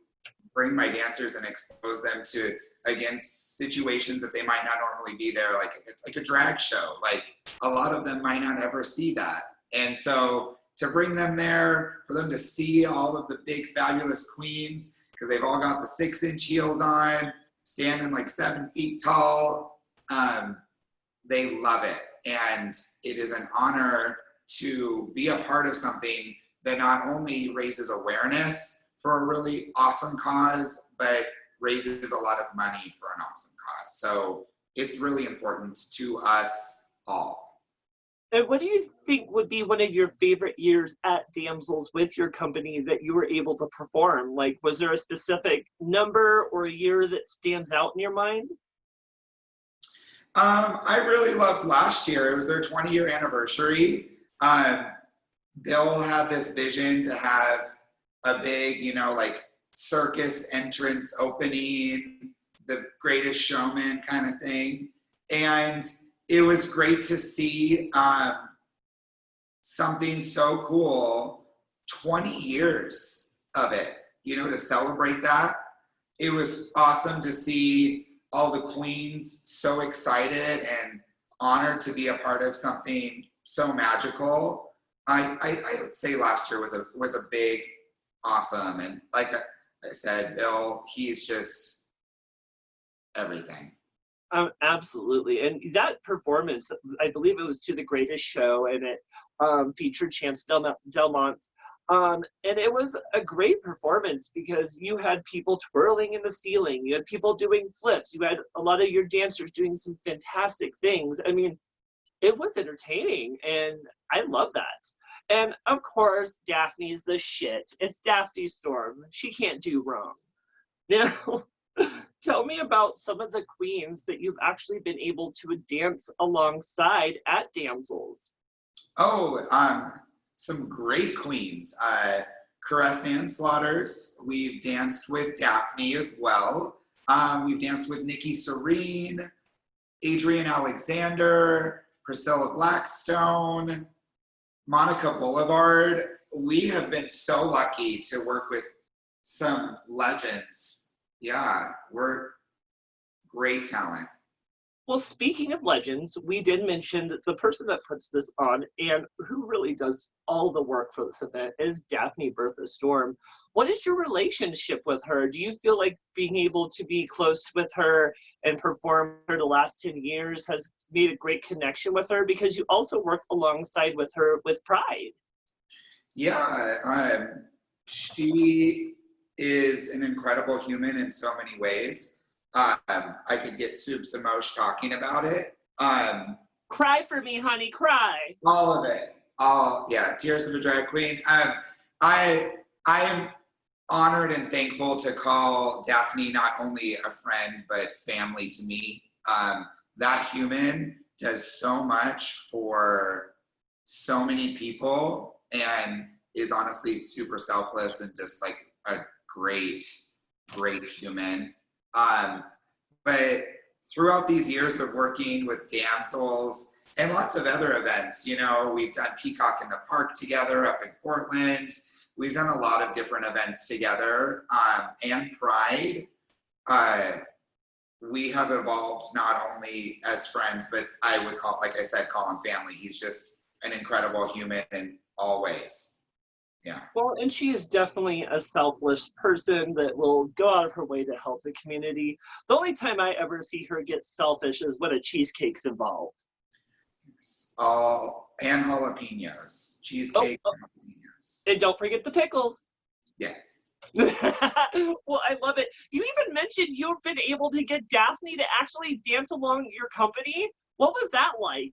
bring my dancers and expose them to, again, situations that they might not normally be there, like a drag show. Like a lot of them might not ever see that. And so to bring them there, for them to see all of the big fabulous queens, because they've all got the 6-inch heels on, standing like 7 feet tall, they love it. And it is an honor to be a part of something that not only raises awareness for a really awesome cause, but raises a lot of money for an awesome cause. So it's really important to us all. And what do you think would be one of your favorite years at Damsels with your company that you were able to perform? Like, was there a specific number or a year that stands out in your mind? I really loved last year. It was their 20-year anniversary. They'll have this vision to have a big, like circus entrance opening, the Greatest Showman kind of thing. And it was great to see something so cool, 20 years of it, to celebrate that. It was awesome to see all the queens so excited and honored to be a part of something so magical. I would say last year was a big, awesome, and like I said, Bill, he's just everything. Absolutely. And that performance, I believe it was to The Greatest Show, and it featured Chance Delmont. And it was a great performance because you had people twirling in the ceiling. You had people doing flips. You had a lot of your dancers doing some fantastic things. I mean, it was entertaining, and I love that. And of course, Daphne's the shit. It's Daphne Storm. She can't do wrong. Now, tell me about some of the queens that you've actually been able to dance alongside at Damsels. Oh, some great queens. Caress Ann Slaughters. We've danced with Daphne as well. We've danced with Nikki Serene, Adrienne Alexander, Priscilla Blackstone, Monica Boulevard. We have been so lucky to work with some legends. Yeah, we're great talent. Well, speaking of legends, we did mention that the person that puts this on and who really does all the work for this event is Daphne Bertha Storm. What is your relationship with her? Do you feel like being able to be close with her and perform for the last 10 years has made a great connection with her? Because you also worked alongside with her with Pride. Yeah, she is an incredible human in so many ways. I could get soups and mosh talking about it. Cry for me, honey, cry. All of it. All, yeah, tears of a drag queen. I am honored and thankful to call Daphne not only a friend, but family to me. That human does so much for so many people and is honestly super selfless and just like a great human. But throughout these years of working with damsels and lots of other events, you know, we've done Peacock in the Park together up in Portland. We've done a lot of different events together, and Pride. We have evolved not only as friends, but I would call, like I said, call him family. He's just an incredible human in all ways. Yeah. Well, and she is definitely a selfless person that will go out of her way to help the community. The only time I ever see her get selfish is when a cheesecake's involved. All and jalapenos, cheesecake, and jalapenos. And don't forget the pickles. Yes. Well, I love it. You even mentioned you've been able to get Daphne to actually dance along your company. What was that like?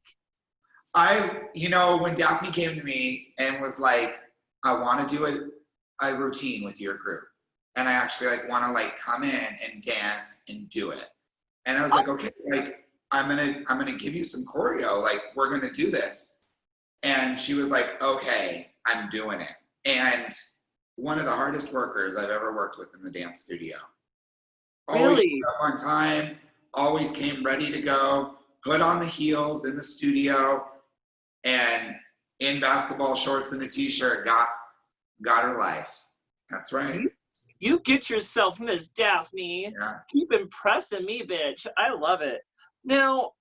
When Daphne came to me and was like, I want to do a routine with your group. And I actually want to come in and dance and do it. And I was like, okay, I'm gonna give you some choreo. We're gonna do this. And she was like, okay, I'm doing it. And one of the hardest workers I've ever worked with in the dance studio. Always Really? showed up on time, always came ready to go, put on the heels in the studio, and in basketball shorts and a t-shirt, got her life. That's right. You get yourself, Miss Daphne. Yeah. Keep impressing me, bitch. I love it. Now,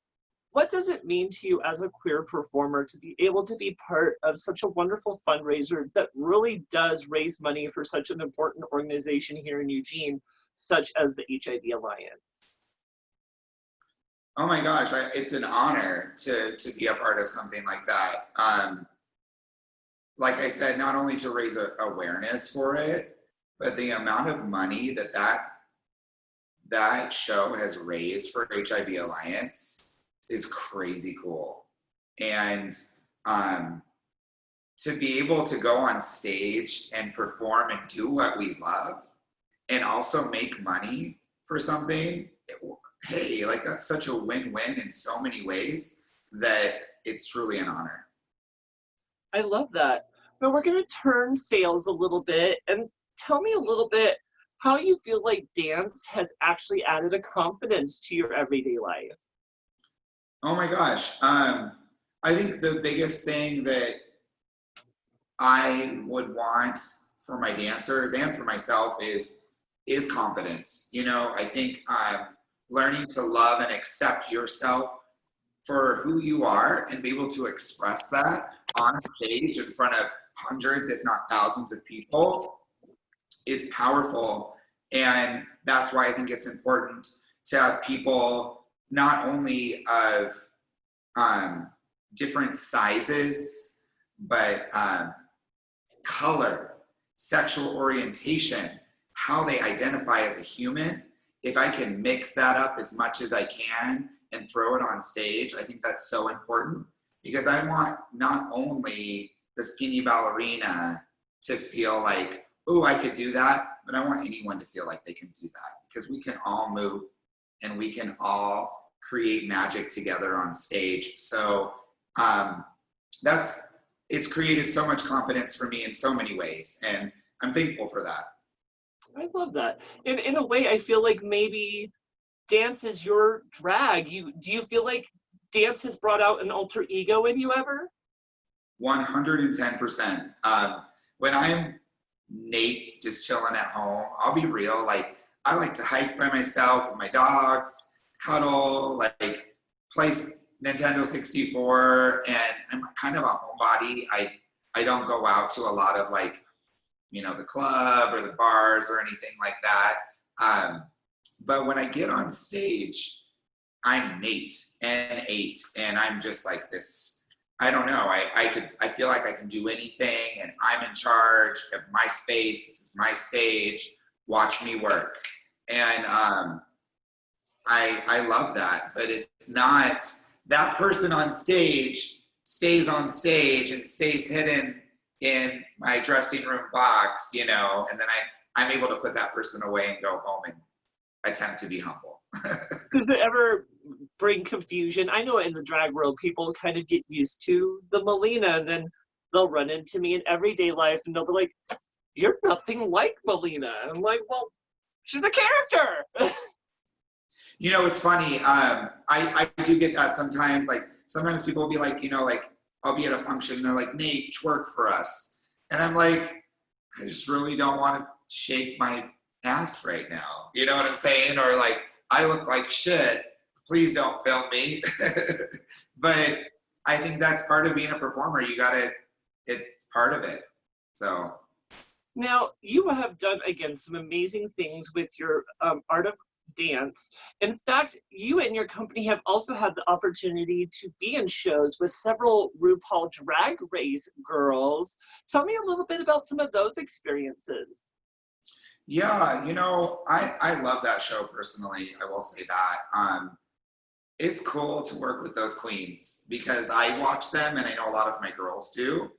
what does it mean to you as a queer performer to be able to be part of such a wonderful fundraiser that really does raise money for such an important organization here in Eugene, such as the HIV Alliance? Oh my gosh, it's an honor to be a part of something like that. Like I said, not only to raise awareness for it, but the amount of money that show has raised for HIV Alliance is crazy cool. And to be able to go on stage and perform and do what we love and also make money for something, hey, that's such a win-win in so many ways that it's truly an honor. I love that. But we're going to turn sales a little bit and tell me a little bit how you feel like dance has actually added a confidence to your everyday life. Oh my gosh. I think the biggest thing that I would want for my dancers and for myself is confidence. I think learning to love and accept yourself for who you are and be able to express that on stage in front of hundreds, if not thousands of people is powerful. And that's why I think it's important to have people not only of different sizes, but color, sexual orientation, how they identify as a human. If I can mix that up as much as I can and throw it on stage, I think that's so important, because I want not only the skinny ballerina to feel like, oh, I could do that, but I want anyone to feel like they can do that, because we can all move and we can all create magic together on stage. So it's created so much confidence for me in so many ways, and I'm thankful for that. I love that. In a way, I feel like maybe dance is your drag. Do you feel like dance has brought out an alter ego in you ever? 110%. When I'm Nate just chilling at home, I'll be real. I like to hike by myself with my dogs, cuddle, play Nintendo 64, and I'm kind of a homebody. I don't go out to a lot of the club or the bars or anything like that. But when I get on stage, I'm Nate and 8, and I'm just like this. I don't know. I feel like I can do anything, and I'm in charge of my space. This is my stage. Watch me work. And I love that. But it's not that person on stage stays on stage and stays hidden in my dressing room box, and then I'm able to put that person away and go home and attempt to be humble. Does it ever bring confusion? I know in the drag world, people kind of get used to the Melina, and then they'll run into me in everyday life and they'll be like, "You're nothing like Melina." And I'm like, well, she's a character. You know, it's funny. I do get that sometimes. Like, sometimes people will be like, you know, like, I'll be at a function and they're like, "Nate, twerk for us." And I'm like, I just really don't want to shake my ass right now. You know what I'm saying? Or like, I look like shit. Please don't film me. But I think that's part of being a performer. It's part of it. So. Now, you have done, again, some amazing things with your art of dance. In fact, you and your company have also had the opportunity to be in shows with several RuPaul Drag Race girls. Tell me a little bit about some of those experiences. Yeah, you know, I love that show personally. I will say that. It's cool to work with those queens because I watch them and I know a lot of my girls do.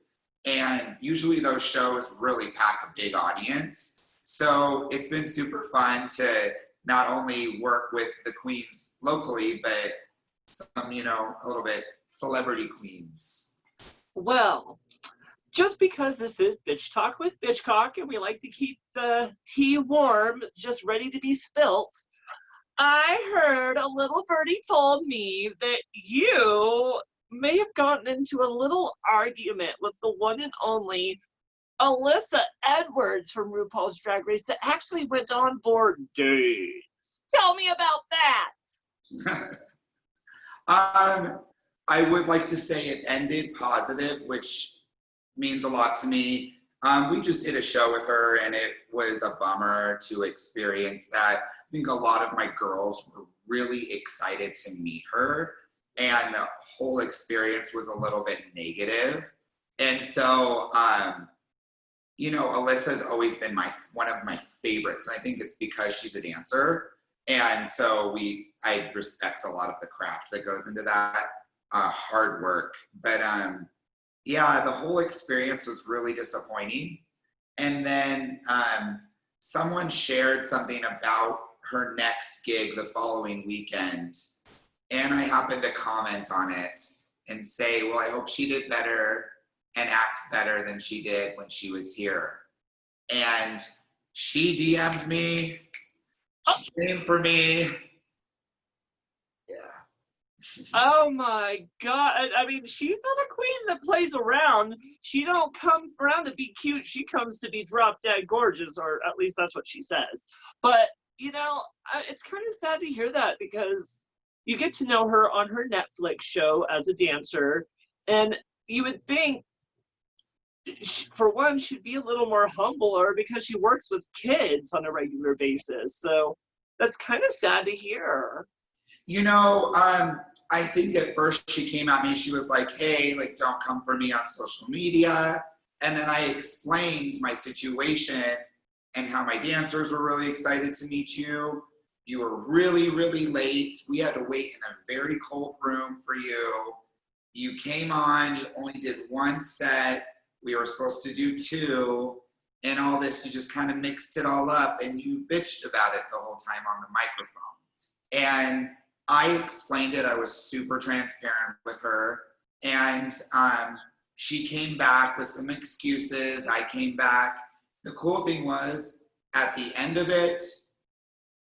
And usually those shows really pack a big audience. So it's been super fun to not only work with the queens locally, but some, you know, a little bit celebrity queens. Well, just because this is Bitch Talk with Bitchcock and we like to keep the tea warm, just ready to be spilt, I heard a little birdie told me that you may have gotten into a little argument with the one and only Alyssa Edwards from RuPaul's Drag Race that actually went on for days. Tell me about that. I would like to say it ended positive, which means a lot to me. We just did a show with her and it was a bummer to experience that. I think a lot of my girls were really excited to meet her and the whole experience was a little bit negative. And so, you know, Alyssa's always been one of my favorites. And I think it's because she's a dancer. And so I respect a lot of the craft that goes into that, hard work. But yeah, the whole experience was really disappointing. And then someone shared something about her next gig the following weekend. And I happened to comment on it and say, well, I hope she did better and acts better than she did when she was here. And she DM'd me. She came for me. Yeah. Oh my God. I mean, she's not a queen that plays around. She don't come around to be cute. She comes to be drop dead gorgeous, or at least that's what she says. But, you know, it's kind of sad to hear that because you get to know her on her Netflix show as a dancer. And you would think, for one, she'd be a little more humbler because she works with kids on a regular basis. So that's kind of sad to hear. You know, I think at first she came at me, she was like, hey, like, don't come for me on social media. And then I explained my situation and how my dancers were really excited to meet you. You were really, really late. We had to wait in a very cold room for you. You came on, you only did one set. We were supposed to do two. And all this, you just kind of mixed it all up and you bitched about it the whole time on the microphone. And I explained it. I was super transparent with her. And she came back with some excuses. I came back. The cool thing was, at the end of it,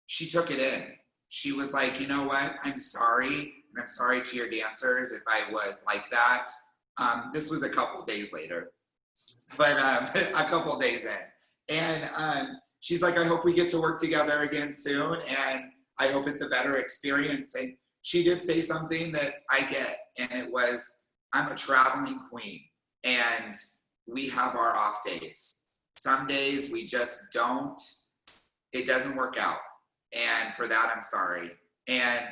she took it in. She was like, you know what? I'm sorry. And I'm sorry to your dancers if I was like that. This was a couple days later, but a couple days in. And she's like, I hope we get to work together again soon. And I hope it's a better experience. And she did say something that I get. And it was, I'm a traveling queen. And we have our off days. Some days we just don't. It doesn't work out. And for that, I'm sorry. And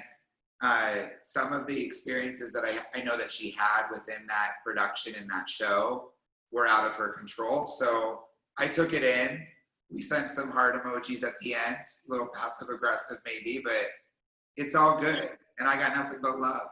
some of the experiences that I know that she had within that production and that show were out of her control. So I took it in. We sent some heart emojis at the end, a little passive aggressive maybe, but it's all good. And I got nothing but love.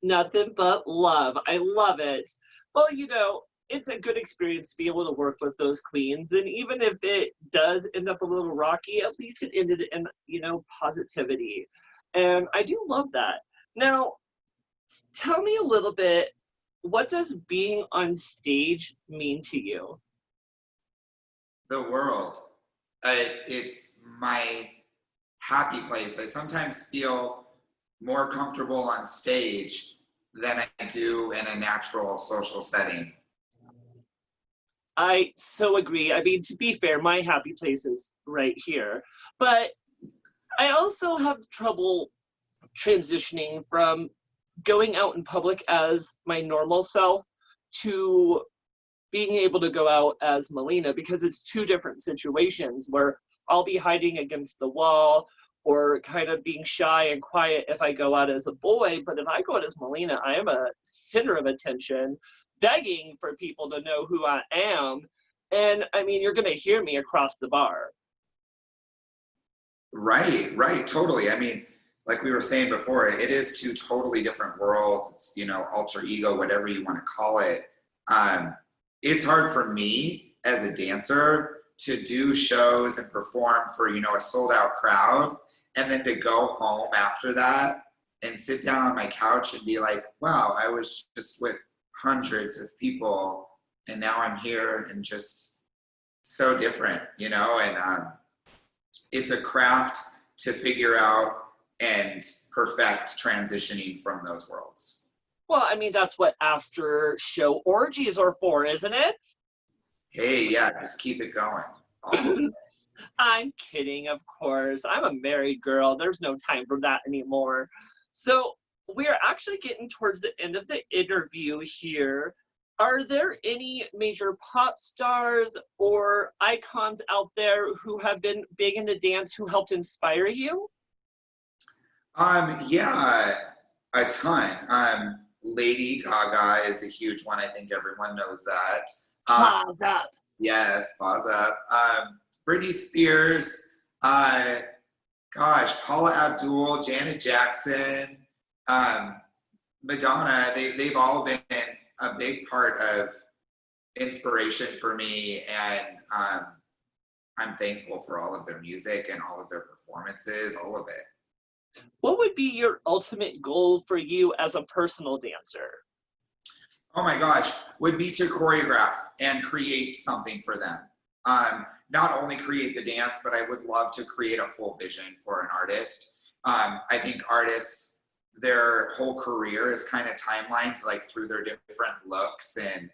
Nothing but love. I love it. Well, you know, it's a good experience to be able to work with those queens. And even if it does end up a little rocky, at least it ended in, you know, positivity. And I do love that. Now, tell me a little bit, what does being on stage mean to you? The world. It's my happy place. I sometimes feel more comfortable on stage than I do in a natural social setting. I so agree. I mean, to be fair, my happy place is right here. But I also have trouble transitioning from going out in public as my normal self to being able to go out as Melina, because it's two different situations where I'll be hiding against the wall or kind of being shy and quiet if I go out as a boy. But if I go out as Melina, I am a center of attention, begging for people to know who I am. And I mean, you're going to hear me across the bar. Right, totally. I mean, like we were saying before, it is two totally different worlds. It's, you know, alter ego, whatever you want to call it. It's hard for me as a dancer to do shows and perform for, you know, a sold out crowd, and then to go home after that and sit down on my couch and be like, wow, I was just with hundreds of people and now I'm here and just so different, you know. And it's a craft to figure out and perfect transitioning from those worlds. Well, I mean, that's what after show orgies are for, isn't it? Hey, yeah, just keep it going. I'm kidding, of course. I'm a married girl. There's no time for that anymore. So we're actually getting towards the end of the interview here. Are there any major pop stars or icons out there who have been big into dance who helped inspire you? Yeah, a ton. Lady Gaga is a huge one. I think everyone knows that. Pause up. Yes, pause up. Britney Spears, gosh, Paula Abdul, Janet Jackson, Madonna, they've all been a big part of inspiration for me, and I'm thankful for all of their music and all of their performances, all of it. What would be your ultimate goal for you as a personal dancer? Oh my gosh, would be to choreograph and create something for them. Not only create the dance, but I would love to create a full vision for an artist. I think artists, their whole career is kind of timelined like through their different looks and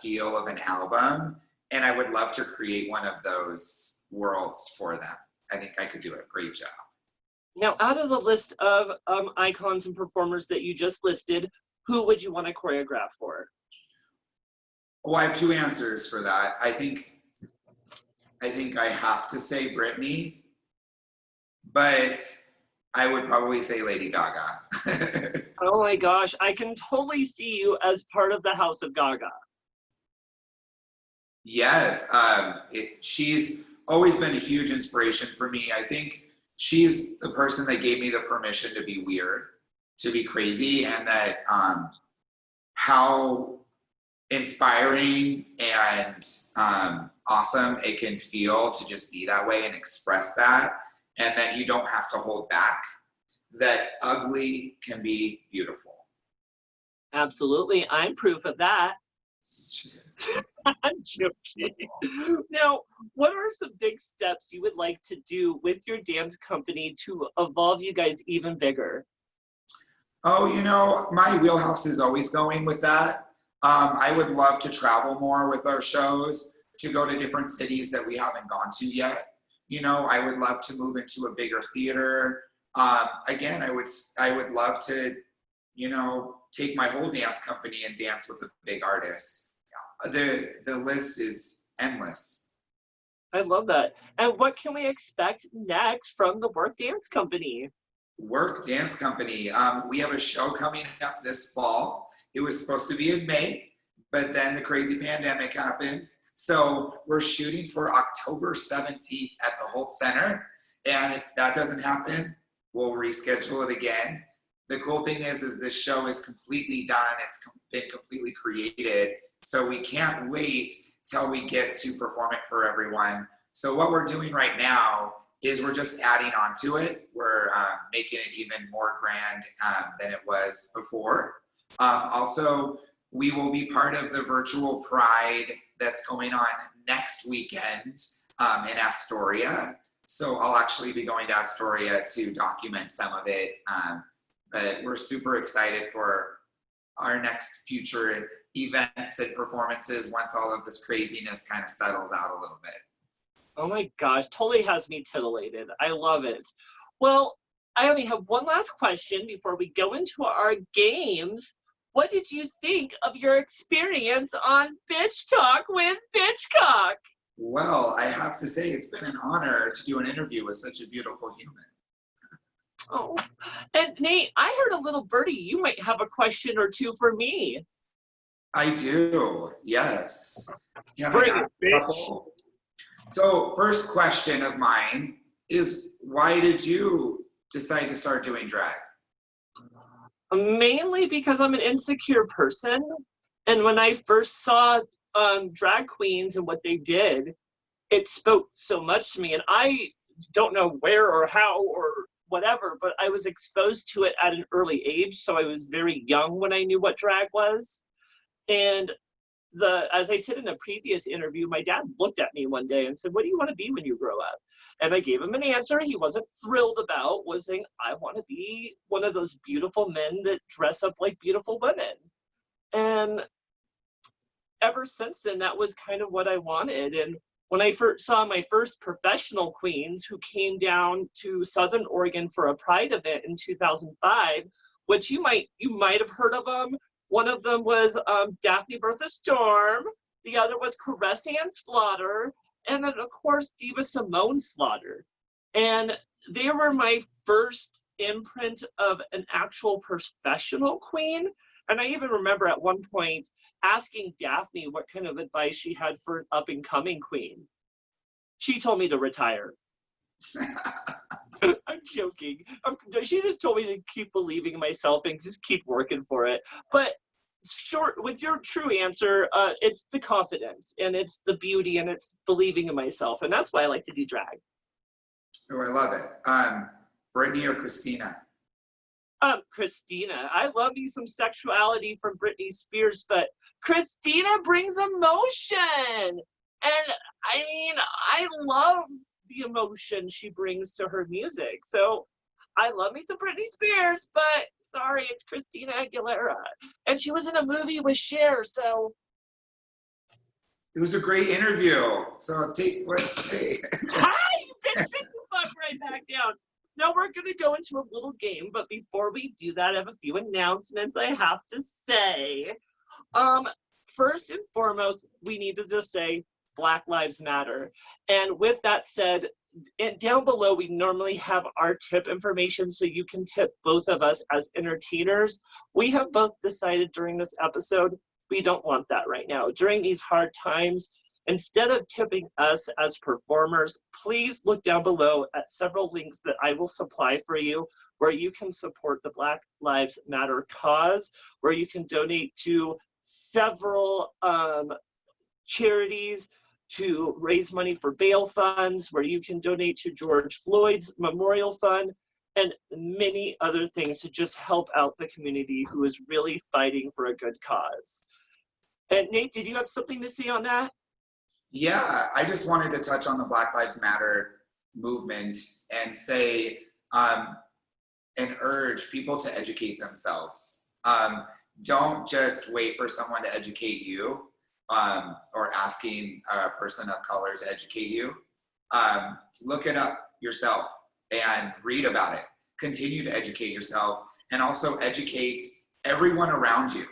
feel of an album. And I would love to create one of those worlds for them. I think I could do a great job. Now, out of the list of icons and performers that you just listed, who would you want to choreograph for? Oh, I have two answers for that. I think I have to say Britney, but I would probably say Lady Gaga. Oh my gosh, I can totally see you as part of the House of Gaga. Yes, she's always been a huge inspiration for me. I think she's the person that gave me the permission to be weird, to be crazy, and that how inspiring and awesome it can feel to just be that way and express that, and that you don't have to hold back, that ugly can be beautiful. Absolutely, I'm proof of that. I'm joking. Now, what are some big steps you would like to do with your dance company to evolve you guys even bigger? Oh, you know, my wheelhouse is always going with that. I would love to travel more with our shows, to go to different cities that we haven't gone to yet. You know, I would love to move into a bigger theater. Again, I would love to, you know, take my whole dance company and dance with a big artist. The list is endless. I love that. And what can we expect next from the Work Dance Company? Work Dance Company. We have a show coming up this fall. It was supposed to be in May, but then the crazy pandemic happened. So we're shooting for October 17th at the Hult Center. And if that doesn't happen, we'll reschedule it again. The cool thing is this show is completely done. It's been completely created. So we can't wait till we get to perform it for everyone. So what we're doing right now is we're just adding on to it. We're making it even more grand than it was before. Also, we will be part of the virtual Pride that's going on next weekend in Astoria. So I'll actually be going to Astoria to document some of it. But we're super excited for our next future events and performances once all of this craziness kind of settles out a little bit. Oh my gosh, totally has me titillated. I love it. Well, I only have one last question before we go into our games. What did you think of your experience on Bitchcock with Bitchcock? Well, I have to say it's been an honor to do an interview with such a beautiful human. Oh, and Nate, I heard a little birdie. You might have a question or two for me. I do, yes. Yeah, Bring it, bitch. So first question of mine is, why did you decide to start doing drag? Mainly because I'm an insecure person. And when I first saw drag queens and what they did, it spoke so much to me. And I don't know where or how or whatever, but I was exposed to it at an early age. So I was very young when I knew what drag was. And as I said in a previous interview, my dad looked at me one day and said, "What do you want to be when you grow up?" And I gave him an answer he wasn't thrilled about, was saying, "I want to be one of those beautiful men that dress up like beautiful women." And ever since then, that was kind of what I wanted. And when I first saw my first professional queens who came down to Southern Oregon for a Pride event in 2005, which you might have heard of them. One of them was Daphne Bertha Storm. The other was Caressing and Slaughter. And then, of course, Diva Simone Slaughter. And they were my first imprint of an actual professional queen. And I even remember at one point asking Daphne what kind of advice she had for an up-and-coming queen. She told me to retire. I'm joking. She just told me to keep believing in myself and just keep working for it. But short, with your true answer, it's the confidence and it's the beauty and it's believing in myself. And that's why I like to do drag. Oh, I love it. Brittany or Christina? Christina. I love me some sexuality from Britney Spears, but Christina brings emotion. And I mean, I love the emotion she brings to her music. So I love me some Britney Spears, but sorry, it's Christina Aguilera. And she was in a movie with Cher, so. It was a great interview. So let's take what? Hey. Hi, you bitch, sit the fuck right back down. Now we're gonna go into a little game, but before we do that, I have a few announcements I have to say. First and foremost, we need to just say Black Lives Matter. And with that said, down below, we normally have our tip information so you can tip both of us as entertainers. We have both decided during this episode, we don't want that right now. During these hard times, instead of tipping us as performers, please look down below at several links that I will supply for you where you can support the Black Lives Matter cause, where you can donate to several charities to raise money for bail funds, where you can donate to George Floyd's Memorial Fund, and many other things to just help out the community who is really fighting for a good cause. And Nate, did you have something to say on that? Yeah, I just wanted to touch on the Black Lives Matter movement and say, and urge people to educate themselves. Don't just wait for someone to educate you. Or asking a person of color to educate you. Look it up yourself and read about it. Continue to educate yourself and also educate everyone around you.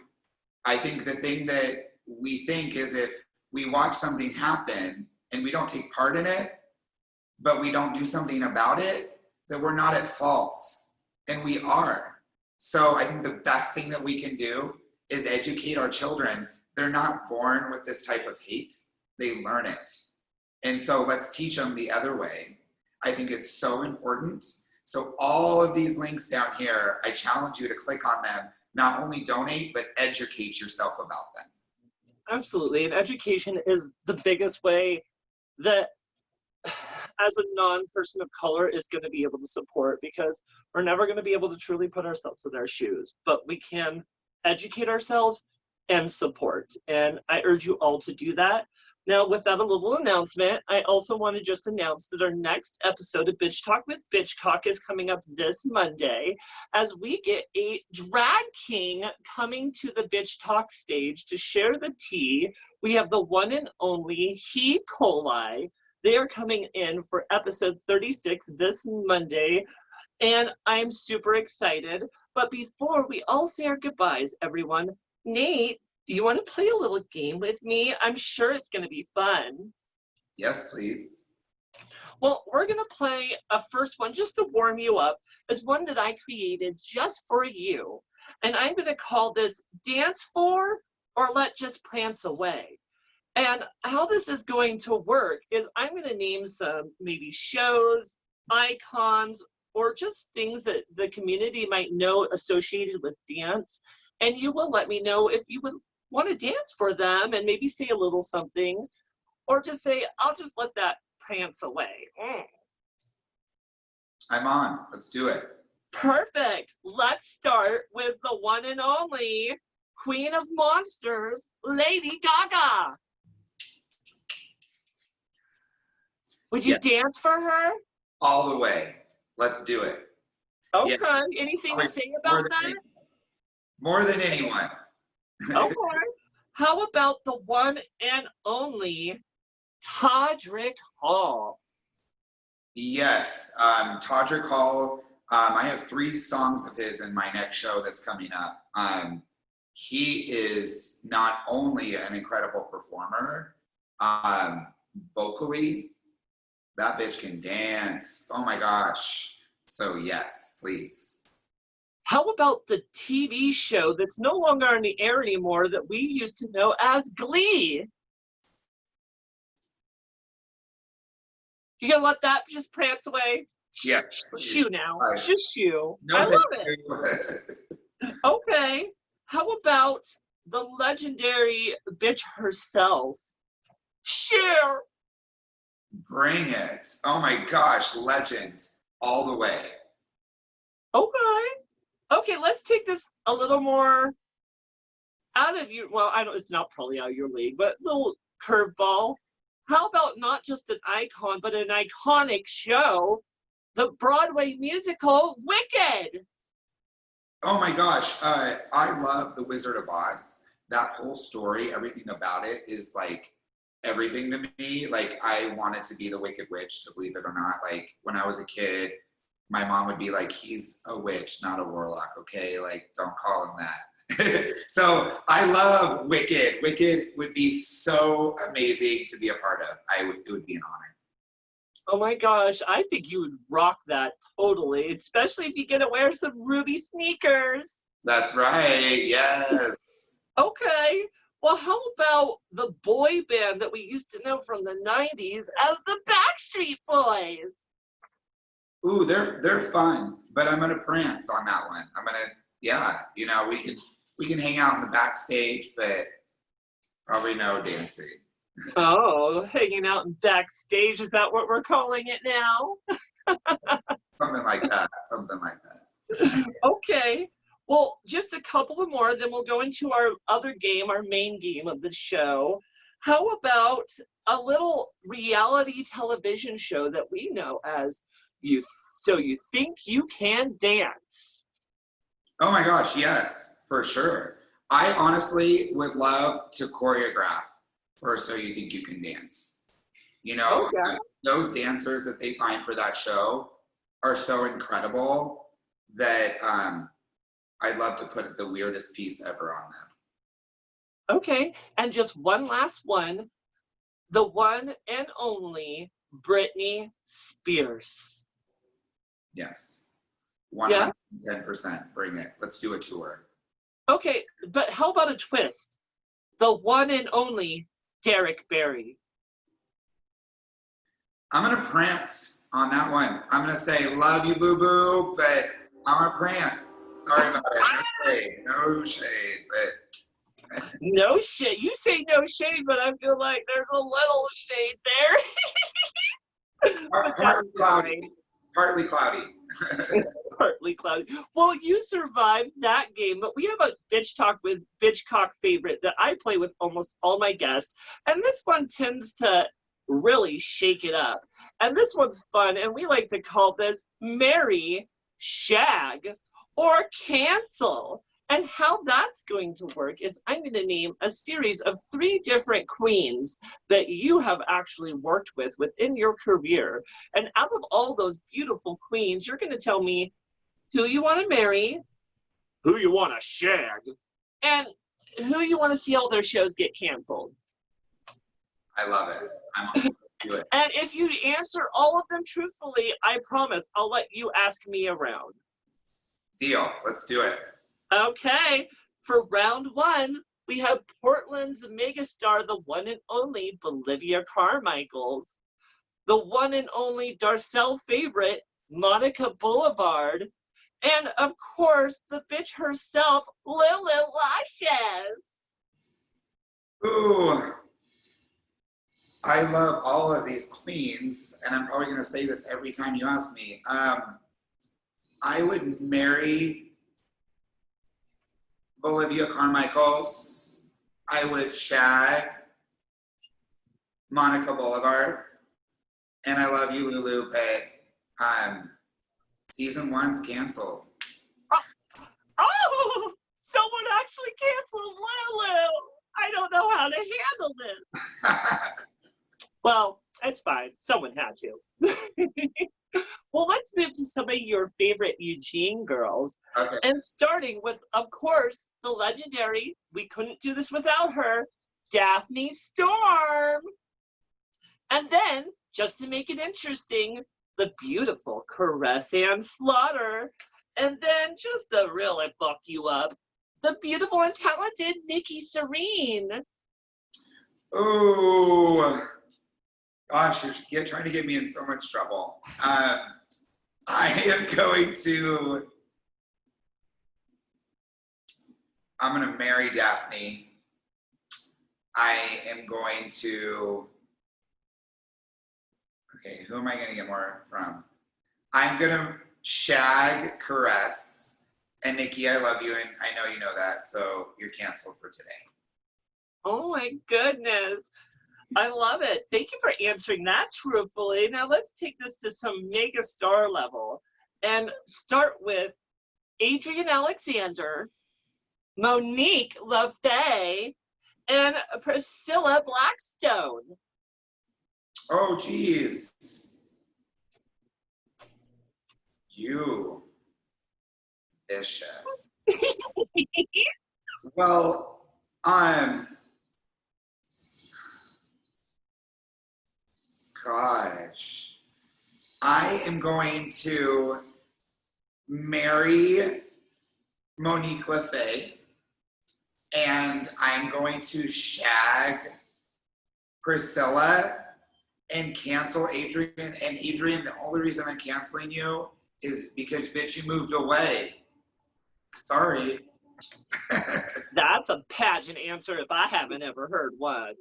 I think the thing that we think is if we watch something happen and we don't take part in it, but we don't do something about it, that we're not at fault. And we are. So I think the best thing that we can do is educate our children. They're not born with this type of hate, they learn it. And so let's teach them the other way. I think it's so important. So all of these links down here, I challenge you to click on them, not only donate, but educate yourself about them. Absolutely. And education is the biggest way that as a non-person of color is going to be able to support, because we're never going to be able to truly put ourselves in their shoes, but we can educate ourselves and support. And I urge you all to do that. Now, with that, a little announcement. I also want to just announce that our next episode of Bitch Talk with Bitchcock is coming up this Monday, as we get a drag king coming to the Bitch Talk stage to share the tea. We have the one and only He Coli. They are coming in for episode 36 this Monday, and I'm super excited. But before we all say our goodbyes, everyone, Nate, do you want to play a little game with me? I'm sure it's going to be fun. Yes, please. Well, we're going to play a first one just to warm you up, is one that I created just for you. And I'm going to call this Dance For or Let Just Prance Away. And how this is going to work is I'm going to name some maybe shows, icons, or just things that the community might know associated with dance. And you will let me know if you would want to dance for them and maybe say a little something, or just say, I'll just let that prance away. I'm on. Let's do it. Perfect. Let's start with the one and only Queen of Monsters, Lady Gaga. Would you dance for her? All the way. Let's do it. Okay. Yeah. Anything to say about that? More than anyone. Okay. How about the one and only Todrick Hall? Yes. Todrick Hall. I have 3 songs of his in my next show that's coming up. He is not only an incredible performer, vocally, that bitch can dance. Oh my gosh. So yes, please. How about the TV show that's no longer on the air anymore that we used to know as Glee? You gonna let that just prance away? Yeah. Shoo now. Right. Just shoo. No, I love it. Okay. How about the legendary bitch herself, Cher? Bring it. Oh my gosh, legend. All the way. Okay. Okay, let's take this a little more out of your, well, I don't, it's not probably out of your league, but a little curveball. How about not just an icon, but an iconic show, the Broadway musical Wicked? Oh my gosh, I love The Wizard of Oz. That whole story, everything about it is like everything to me. Like, I wanted to be the Wicked Witch, to believe it or not. Like, when I was a kid, my mom would be like, he's a witch, not a warlock, okay? Like, don't call him that. So I love Wicked. Wicked would be so amazing to be a part of. It would be an honor. Oh my gosh, I think you would rock that totally, especially if you get to wear some ruby sneakers. That's right, yes. Okay, well, how about the boy band that we used to know from the 90s as the Backstreet Boys? Ooh, they're fun, but I'm gonna prance on that one. We can hang out in the backstage, but probably no dancing. Oh, hanging out in backstage, is that what we're calling it now? Something like that. Okay, well, just a couple of more, then we'll go into our other game, our main game of the show. How about a little reality television show that we know as So You Think You Can Dance? Oh my gosh, yes, for sure. I honestly would love to choreograph for So You Think You Can Dance. You know, okay. Those dancers that they find for that show are so incredible that I'd love to put the weirdest piece ever on them. Okay, and just one last one, the one and only Britney Spears. Yes, 110%. Bring it. Let's do a tour. Okay, but how about a twist? The one and only Derek Barry. I'm going to prance on that one. I'm going to say, love you, boo-boo, but I'm going to prance. Sorry about it. No shade, but No shade. You say no shade, but I feel like there's a little shade there. But that's Partly cloudy. fine. Partly cloudy. Partly cloudy. Well, you survived that game, but we have a Bitch Talk with Bitchcock favorite that I play with almost all my guests, and this one tends to really shake it up. And this one's fun, and we like to call this Marry, Shag, or Cancel. And how that's going to work is I'm going to name a series of 3 different queens that you have actually worked with within your career. And out of all those beautiful queens, you're going to tell me who you want to marry, who you want to shag, and who you want to see all their shows get canceled. I love it. I'm on do it. And if you answer all of them truthfully, I promise I'll let you ask me around. Deal. Let's do it. Okay, for round 1, we have Portland's megastar, the one and only Bolivia Carmichaels, the one and only Darcel favorite, Monica Boulevard, and of course, the bitch herself, Lily Lashes. Ooh. I love all of these queens, and I'm probably going to say this every time you ask me. I would marry Bolivia Carmichaels. I would shag Monica Boulevard. And I love you, Lulu, but season 1's canceled. Oh, someone actually canceled Lulu. I don't know how to handle this. Well, it's fine. Someone had to. Well, let's move to some of your favorite Eugene girls. Okay. And starting with, of course, the legendary, we couldn't do this without her, Daphne Storm. And then, just to make it interesting, the beautiful Caress Ann Slaughter. And then, just to really fuck you up, the beautiful and talented Nikki Serene. Ooh. Gosh, you're trying to get me in so much trouble. I am going to, I'm going to marry Daphne. I am going to, okay, who am I going to get more from? I'm going to shag Caress. And Nikki, I love you, and I know you know that, so you're canceled for today. Oh my goodness. I love it. Thank you for answering that truthfully. Now let's take this to some mega star level and start with Adrian Alexander, Monique LaFay, and Priscilla Blackstone. Oh, geez. You vicious. Well, gosh, I am going to marry Monique LaFay, and I'm going to shag Priscilla and cancel Adrian. And Adrian, the only reason I'm canceling you is because, bitch, you moved away. Sorry. That's a pageant answer if I haven't ever heard one.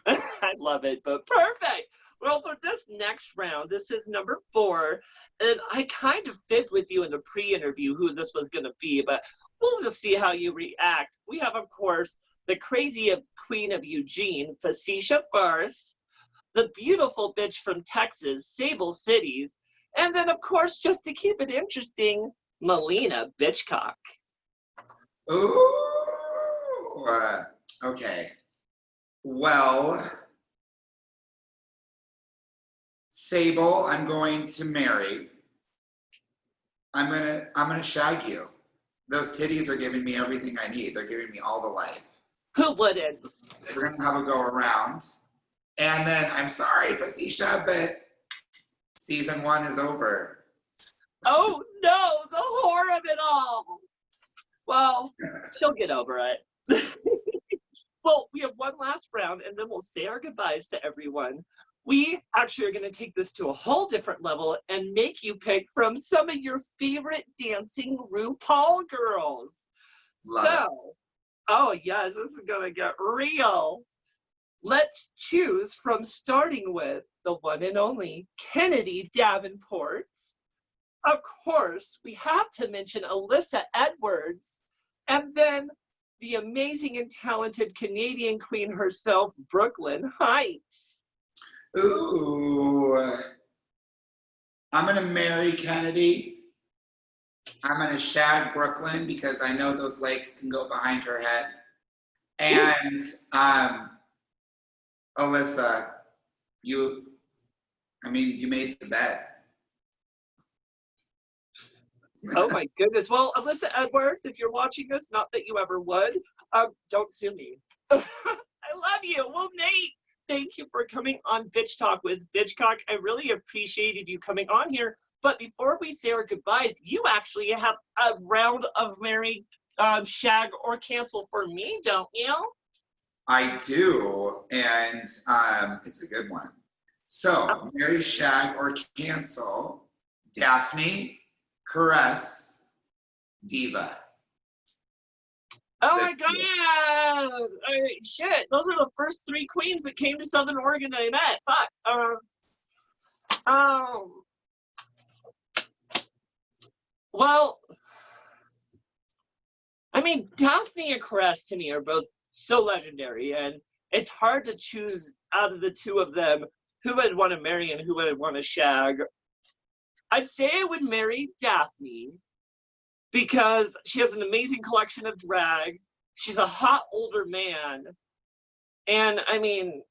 I love it, but perfect. Well, for this next round, this is number 4, and I kind of fit with you in the pre-interview who this was going to be, but we'll just see how you react. We have, of course, the crazy queen of Eugene, Facetious Farce, the beautiful bitch from Texas, Sable Cities, and then, of course, just to keep it interesting, Melina Bitchcock. Ooh, okay. Well, Sable, I'm going to marry. I'm gonna shag you. Those titties are giving me everything I need. They're giving me all the life. Who wouldn't? We're gonna have a go around. And then, I'm sorry, Facetious, but season 1 is over. Oh no, the horror of it all. Well, she'll get over it. Well, we have one last round, and then we'll say our goodbyes to everyone. We actually are going to take this to a whole different level and make you pick from some of your favorite dancing RuPaul girls. Love it. Oh, yes, this is going to get real. Let's choose from starting with the one and only Kennedy Davenport. Of course, we have to mention Alyssa Edwards, and then the amazing and talented Canadian queen herself, Brooklyn Heights. Ooh, I'm gonna marry Kennedy. I'm gonna shag Brooklyn because I know those legs can go behind her head. And Alyssa, you made the bet. Oh my goodness. Well, Alyssa Edwards, if you're watching this, not that you ever would, don't sue me. I love you. Well, Nate, thank you for coming on Bitch Talk with Bitchcock. I really appreciated you coming on here. But before we say our goodbyes, you actually have a round of marry, shag, or cancel for me, don't you? I do, and it's a good one. So, marry, shag, or cancel, Daphne, Caress, Diva. Oh my God! Shit, those are the first 3 queens that came to Southern Oregon that I met. Fuck. Well, I mean, Daphne and Caress to me are both so legendary, and it's hard to choose out of the 2 of them who I'd want to marry and who I'd want to shag. I'd say I would marry Daphne because she has an amazing collection of drag. She's a hot older man. And I mean,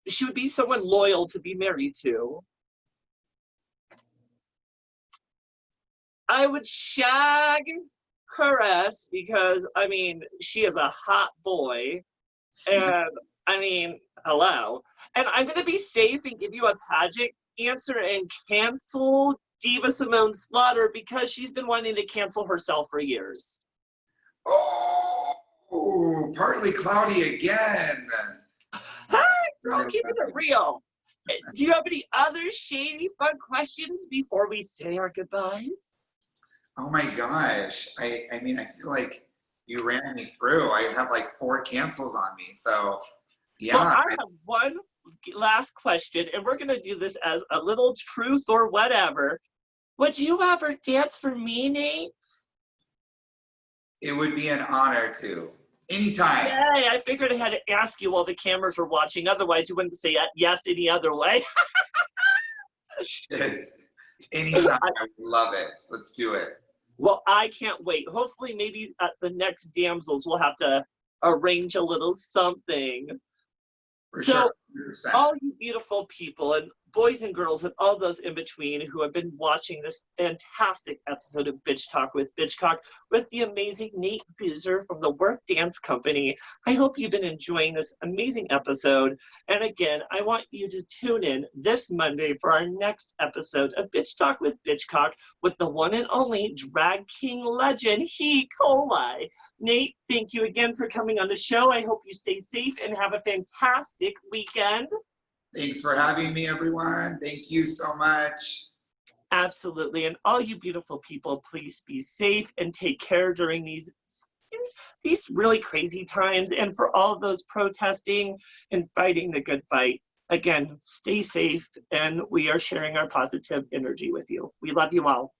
she would be someone loyal to be married to. I would shag Caress because, I mean, she is a hot boy. And I mean, hello. And I'm going to be safe and give you a pageant answer and cancel Diva Simone Slaughter because she's been wanting to cancel herself for years. Oh, partly cloudy again. Hi, girl, keeping it real. Do you have any other shady, fun questions before we say our goodbyes? Oh my gosh. I mean, I feel like you ran me through. I have like 4 cancels on me. So, yeah. Well, I have one last question, and we're going to do this as a little truth or whatever. Would you ever dance for me, Nate? It would be an honor to. Anytime. Yay, I figured I had to ask you while the cameras were watching. Otherwise, you wouldn't say yes any other way. Shit. Anytime. I would love it. Let's do it. Well, I can't wait. Hopefully, maybe at the next Damsels, we'll have to arrange a little something. For so, sure. 100%. All you beautiful people and boys and girls and all those in between who have been watching this fantastic episode of Bitch Talk with Bitchcock with the amazing Nate Boozer from the Work Dance Company. I hope you've been enjoying this amazing episode. And again, I want you to tune in this Monday for our next episode of Bitch Talk with Bitchcock with the one and only drag king legend, He Coli. Nate, thank you again for coming on the show. I hope you stay safe and have a fantastic weekend. Thanks for having me, everyone. Thank you so much. Absolutely. And all you beautiful people, please be safe and take care during these really crazy times. And for all of those protesting and fighting the good fight, again, stay safe. And we are sharing our positive energy with you. We love you all.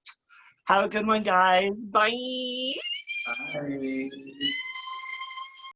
Have a good one, guys. Bye. Bye.